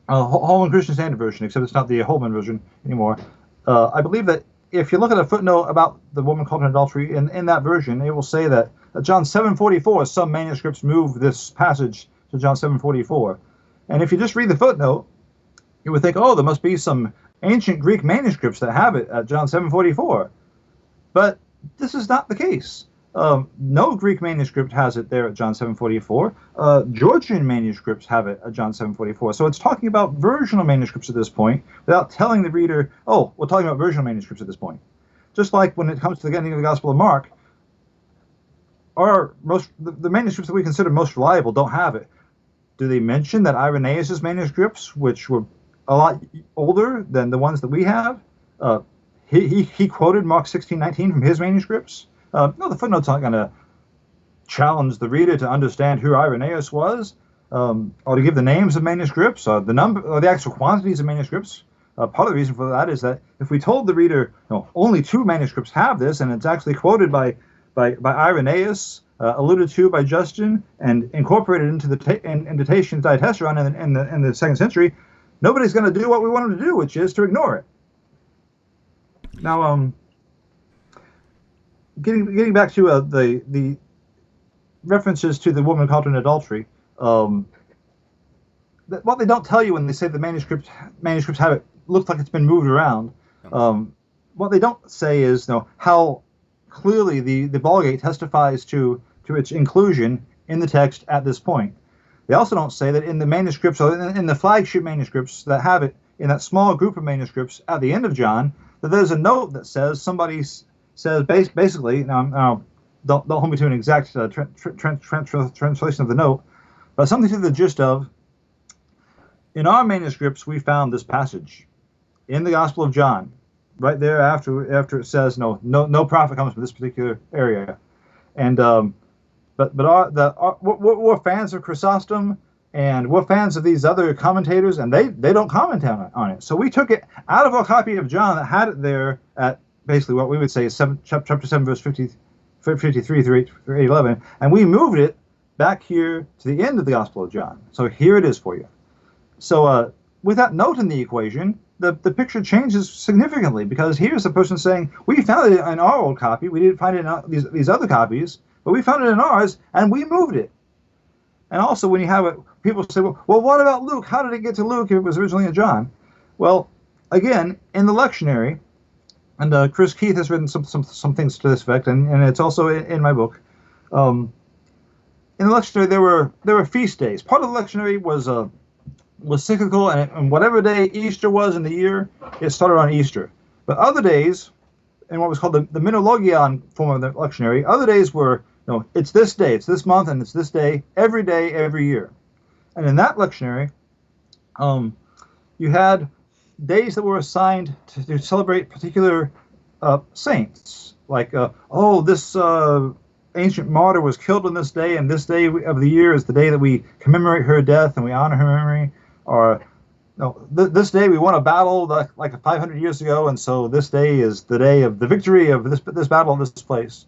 Holman Christian Standard Version, except it's not the Holman version anymore, I believe that if you look at a footnote about the woman caught in adultery in that version, it will say that John 7:44, some manuscripts move this passage to John 7:44. And if you just read the footnote, you would think, oh, there must be some ancient Greek manuscripts that have it at John 7:44. But this is not the case. No Greek manuscript has it there at John 7:44. Georgian manuscripts have it at John 7:44. So it's talking about versional manuscripts at this point, without telling the reader, oh, we're talking about versional manuscripts at this point. Just like when it comes to the ending of the Gospel of Mark, the manuscripts that we consider most reliable don't have it. Do they mention that Irenaeus' manuscripts, which were a lot older than the ones that we have, he quoted Mark 16:19 from his manuscripts? No, the footnote's not going to challenge the reader to understand who Irenaeus was, or to give the names of manuscripts, or the number, or the actual quantities of manuscripts. Part of the reason for that is that if we told the reader, only 2 manuscripts have this, and it's actually quoted by Irenaeus, alluded to by Justin, and incorporated into the Tatian's Diatessaron in the 2nd century, nobody's going to do what we want them to do, which is to ignore it. Now, getting back to the references to the woman caught in adultery, what they don't tell you when they say the manuscripts have it looks like it's been moved around. What they don't say is how clearly the Vulgate testifies to its inclusion in the text at this point. They also don't say that in the manuscripts, or in the flagship manuscripts that have it, in that small group of manuscripts at the end of John, that there's a note that says, somebody says basically, now don't hold me to an exact translation of the note, but something to the gist of, in our manuscripts we found this passage in the Gospel of John, right there after it says no prophet comes from this particular area, and we're fans of Chrysostom, and we're fans of these other commentators, and they don't comment on it. So we took it out of our copy of John that had it there at basically what we would say is chapter 7, verse 53 through 11, and we moved it back here to the end of the Gospel of John. So here it is for you. So with that note in the equation, the picture changes significantly, because here's the person saying, we found it in our old copy, we didn't find it in these other copies, but we found it in ours, and we moved it. And also, when you have it, people say, well, what about Luke? How did it get to Luke if it was originally in John? Well, again, in the lectionary, and Chris Keith has written some things to this effect, and it's also in my book. In the lectionary, there were feast days. Part of the lectionary was cyclical, and whatever day Easter was in the year, it started on Easter. But other days, in what was called the Minologion form of the lectionary, other days were, it's this day, it's this month, and it's this day, every year. And in that lectionary, you had days that were assigned to celebrate particular saints, like, this ancient martyr was killed on this day, and this day of the year is the day that we commemorate her death and we honor her memory. Or this day we won a battle like 500 years ago, and so this day is the day of the victory of this battle in this place.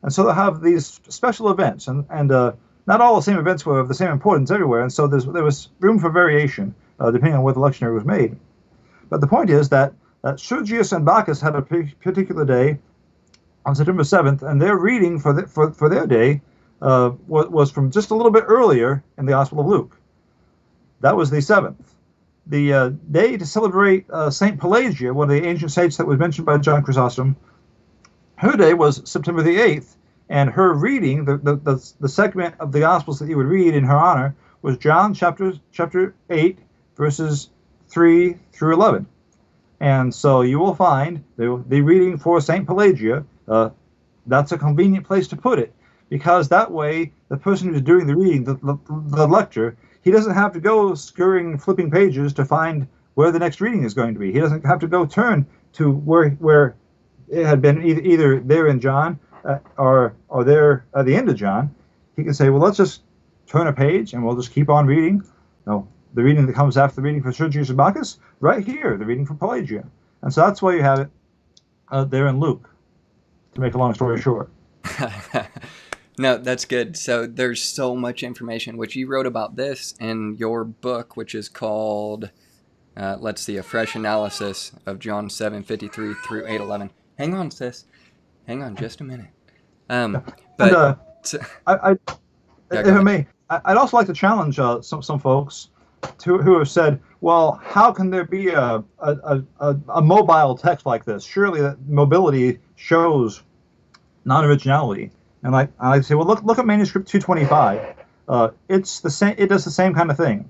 And so they'll have these special events, and not all the same events were of the same importance everywhere, and so there was room for variation depending on where the lectionary was made. But the point is that Sergius and Bacchus had a particular day on September 7th, and their reading for their day was from just a little bit earlier in the Gospel of Luke. That was the 7th. The day to celebrate Saint Pelagia, one of the ancient saints that was mentioned by John Chrysostom, her day was September the 8th, and her reading, the segment of the Gospels that you would read in her honor, was John chapter 8, verses 3 through 11. And so you will find the reading for St. Pelagia, that's a convenient place to put it, because that way the person who's doing the reading, the lector, he doesn't have to go scurrying, flipping pages to find where the next reading is going to be. He doesn't have to go turn to where it had been either there in John or there at the end of John. He can say, well, let's just turn a page and we'll just keep on reading. No, the reading that comes after the reading for Sergius and Bacchus, right here, the reading for Pelagia. And so that's why you have it there in Luke, to make a long story short. No, that's good. So there's so much information, which you wrote about this in your book, which is called, let's see, A Fresh Analysis of John 7:53 through 8:11. Hang on, sis. Hang on just a minute. But if I may, I'd also like to challenge some folks who have said, well, how can there be a mobile text like this? Surely that mobility shows non-originality. And I like to say, well, look at Manuscript 225. It's the same. It does the same kind of thing.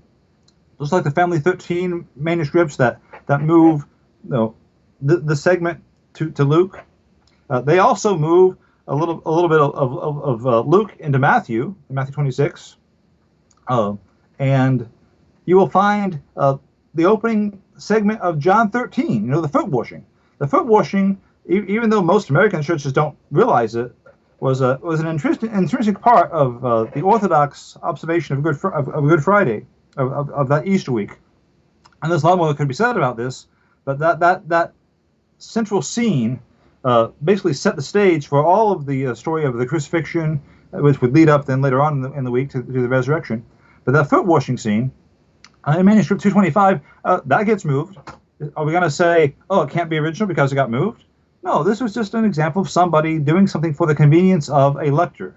Just like the Family 13 manuscripts that move, the segment to Luke. They also move a little bit of Luke into Matthew, in Matthew 26. And you will find the opening segment of John 13. The foot washing. The foot washing, even though most American churches don't realize it, was an intrinsic part of the Orthodox observation of Good Friday, of that Easter week. And there's a lot more that could be said about this, but that central scene basically set the stage for all of the story of the crucifixion, which would lead up then later on in the week to the resurrection. But that foot washing scene in Manuscript 225, that gets moved. Are we going to say, oh, it can't be original because it got moved? No, this was just an example of somebody doing something for the convenience of a lector.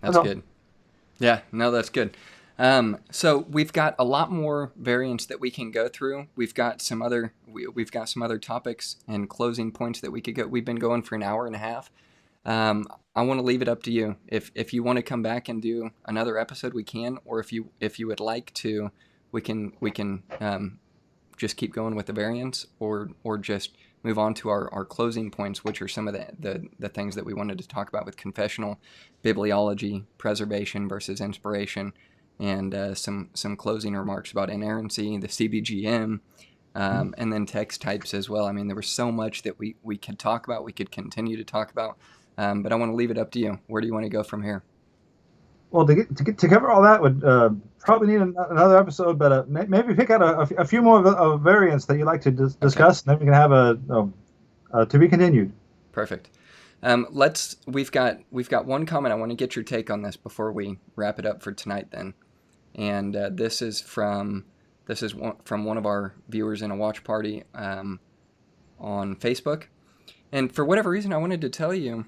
That's good. Yeah, no, that's good. So we've got a lot more variants that we can go through. We've got some other topics and closing points that we could go. We've been going for an hour and a half. I want to leave it up to you. If you want to come back and do another episode, we can. Or if you would like to, we can just keep going with the variants, or just move on to our closing points, which are some of the things that we wanted to talk about with confessional bibliology, preservation versus inspiration, and some closing remarks about inerrancy, the CBGM, and then text types as well. I mean, there was so much that we could talk about, we could continue to talk about, but I want to leave it up to you. Where do you want to go from here? Well, to cover all that would probably need another episode, but maybe pick out a few more variants that you'd like to discuss, and then we can have a to be continued. Perfect. We've got one comment. I want to get your take on this before we wrap it up for tonight. Then, and this is from one of our viewers in a watch party on Facebook, and for whatever reason, I wanted to tell you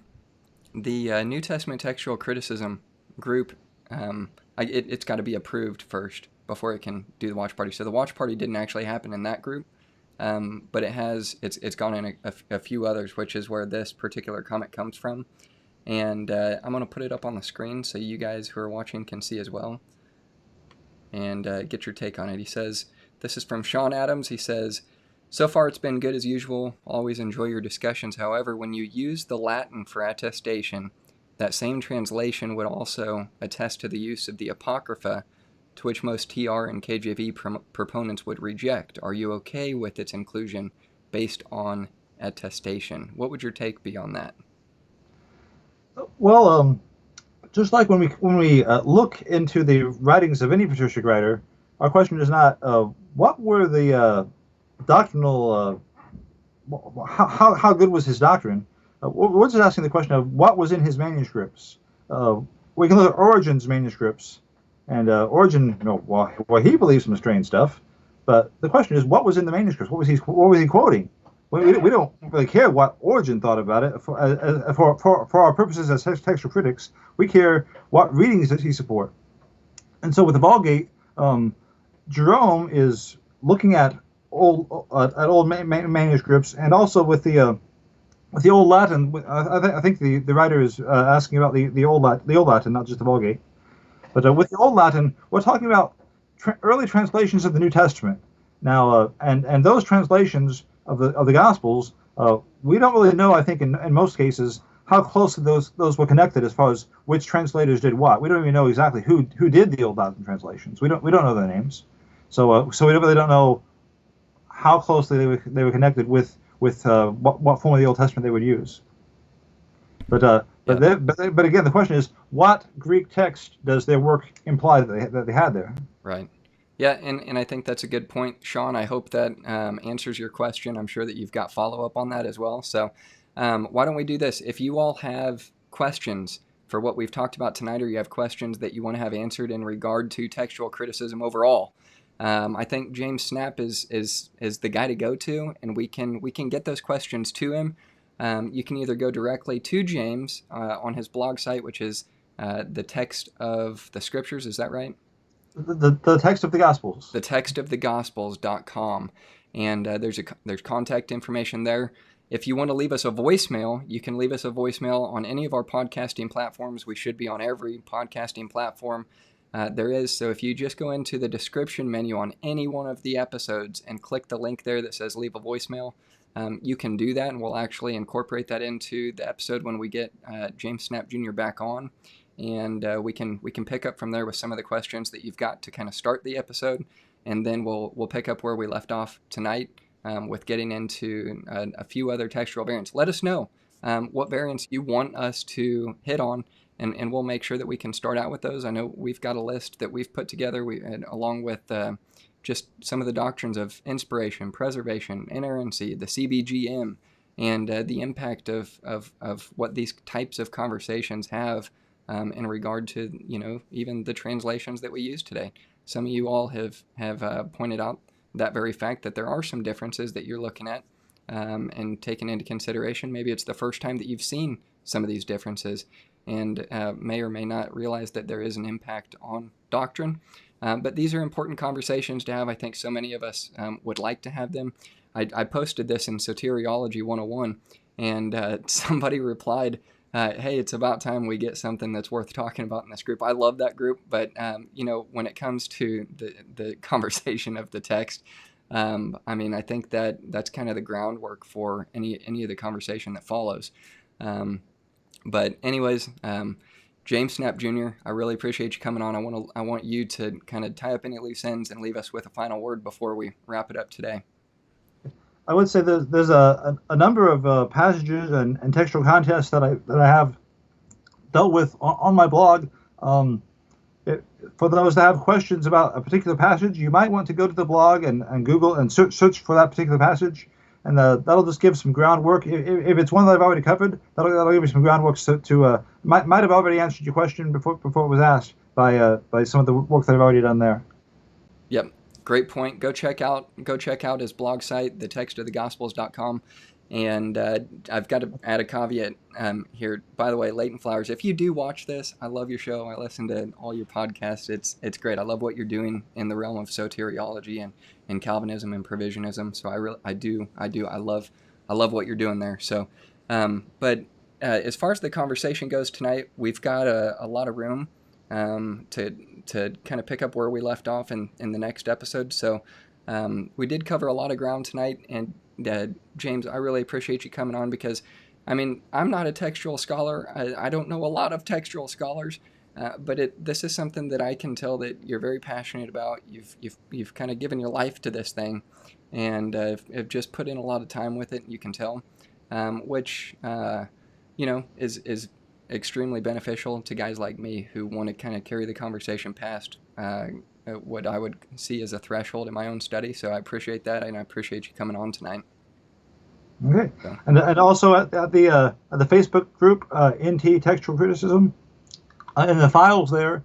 the New Testament Textual Criticism group, it's got to be approved first before it can do the watch party. So the watch party didn't actually happen in that group, but it's gone in a few others, which is where this particular comment comes from. And I'm going to put it up on the screen so you guys who are watching can see as well, and get your take on it. He says, this is from Sean Adams. He says, so far it's been good as usual. Always enjoy your discussions. However, when you use the Latin for attestation, that same translation would also attest to the use of the Apocrypha, to which most TR and KJV proponents would reject. Are you okay with its inclusion based on attestation? What would your take be on that? Well, just like when we look into the writings of any patristic writer, our question is not what were the doctrinal, how good was his doctrine. We're just asking the question of what was in his manuscripts. We can look at Origen's manuscripts, and Origen, well, he believes some strange stuff, But the question is, what was in the manuscripts? What was he quoting? We don't really care what Origen thought about it. For our purposes as textual critics, we care what readings does he support. And so with the Vulgate, Jerome is looking at old manuscripts, and also with the Old Latin. I think the writer is asking about the Old Latin, not just the Vulgate. But with the Old Latin, we're talking about early translations of the New Testament. Now, and those translations of the Gospels, we don't really know. I think in most cases how closely those were connected as far as which translators did what. We don't even know exactly who did the Old Latin translations. We don't know their names. So we really don't know how closely they were connected with what form of the Old Testament they would use. But again, the question is, what Greek text does their work imply that they had there? Right. Yeah, and I think that's a good point, Sean. I hope that answers your question. I'm sure that you've got follow-up on that as well. So why don't we do this? If you all have questions for what we've talked about tonight, or you have questions that you want to have answered in regard to textual criticism overall, I think James Snapp is the guy to go to, and we can get those questions to him. You can either go directly to James on his blog site, which is the Text of the Scriptures. Is that right? The Text of the Gospels. The textofthegospels.com, and there's contact information there. If you want to leave us a voicemail, you can leave us a voicemail on any of our podcasting platforms. We should be on every podcasting platform there is. So if you just go into the description menu on any one of the episodes and click the link there that says leave a voicemail, you can do that, and we'll actually incorporate that into the episode when we get James Snapp Jr. back on. And we can pick up from there with some of the questions that you've got to kind of start the episode, and then we'll pick up where we left off tonight with getting into a few other textual variants. Let us know what variants you want us to hit on, and we'll make sure that we can start out with those. I know we've got a list that we've put together, along with just some of the doctrines of inspiration, preservation, inerrancy, the CBGM, and the impact of what these types of conversations have in regard to, even the translations that we use today. Some of you all have pointed out that very fact, that there are some differences that you're looking at and taking into consideration. Maybe it's the first time that you've seen some of these differences, and may or may not realize that there is an impact on doctrine. But these are important conversations to have. I think so many of us would like to have them. I posted this in Soteriology 101, and somebody replied, hey, it's about time we get something that's worth talking about in this group. I love that group, but when it comes to the conversation of the text, I think that's kind of the groundwork for any of the conversation that follows. But anyways, James Snapp Jr., I really appreciate you coming on. I want you to kind of tie up any loose ends and leave us with a final word before we wrap it up today. I would say there's a number of passages and textual contests that I have dealt with on my blog. For those that have questions about a particular passage, you might want to go to the blog and Google and search for that particular passage, and that'll just give some groundwork. If it's one that I've already covered, that'll give you some groundwork to might have already answered your question before it was asked by some of the work that I've already done there. Yep. Great point. Go check out his blog site, thetextofthegospels.com. And I've got to add a caveat here. By the way, Leighton Flowers, if you do watch this, I love your show. I listen to all your podcasts. It's great. I love what you're doing in the realm of soteriology and Calvinism and provisionism. So I love what you're doing there. So, but as far as the conversation goes tonight, we've got a lot of room to kind of pick up where we left off in the next episode. So we did cover a lot of ground tonight, and James, I really appreciate you coming on, because I'm not a textual scholar. I don't know a lot of textual scholars, but this is something that I can tell that you're very passionate about. You've kind of given your life to this thing, and have just put in a lot of time with it. You can tell, which is extremely beneficial to guys like me who want to kind of carry the conversation past what I would see as a threshold in my own study. So I appreciate that, and I appreciate you coming on tonight. Okay, so. And also at the Facebook group, NT Textual Criticism, in the files there,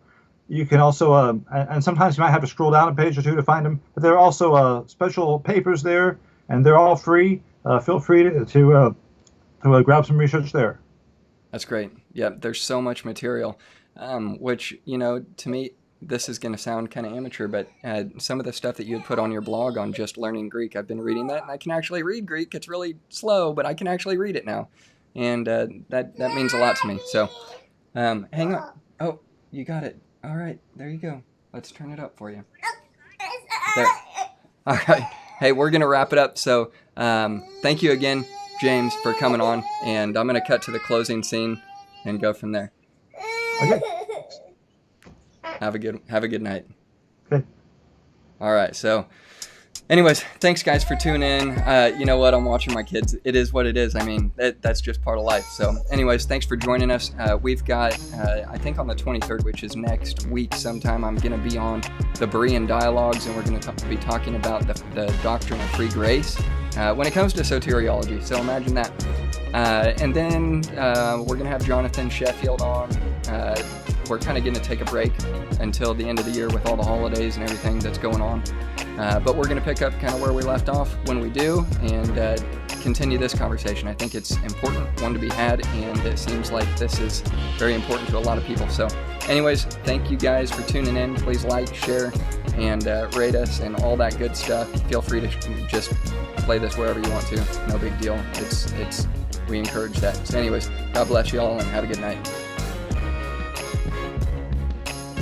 You can also, and sometimes you might have to scroll down a page or two to find them, but there are also special papers there, and they're all free. Feel free to grab some research there. That's great. Yeah, there's so much material, which, to me, this is going to sound kind of amateur, but some of the stuff that you had put on your blog on just learning Greek, I've been reading that, and I can actually read Greek. It's really slow, but I can actually read it now, and that means a lot to me. So hang on. Oh, you got it. All right, there you go. Let's turn it up for you. There. All right. Hey, we're going to wrap it up. So thank you again, James, for coming on. And I'm going to cut to the closing scene and go from there. Okay. Have a good night. Okay. All right. So anyways, thanks, guys, for tuning in. You know what? I'm watching my kids. It is what it is. I mean, that's just part of life. So anyways, thanks for joining us. We've got, I think on the 23rd, which is next week sometime, I'm going to be on the Berean Dialogues, and we're going to be talking about the doctrine of free grace when it comes to soteriology. So imagine that. And then we're going to have Jonathan Sheffield on. We're kind of going to take a break until the end of the year with all the holidays and everything that's going on. But we're going to pick up kind of where we left off when we do and continue this conversation. I think it's important one to be had, and it seems like this is very important to a lot of people. So anyways, thank you guys for tuning in. Please like, share, and rate us and all that good stuff. Feel free to just play this wherever you want to. No big deal. We encourage that. So anyways, God bless you all and have a good night.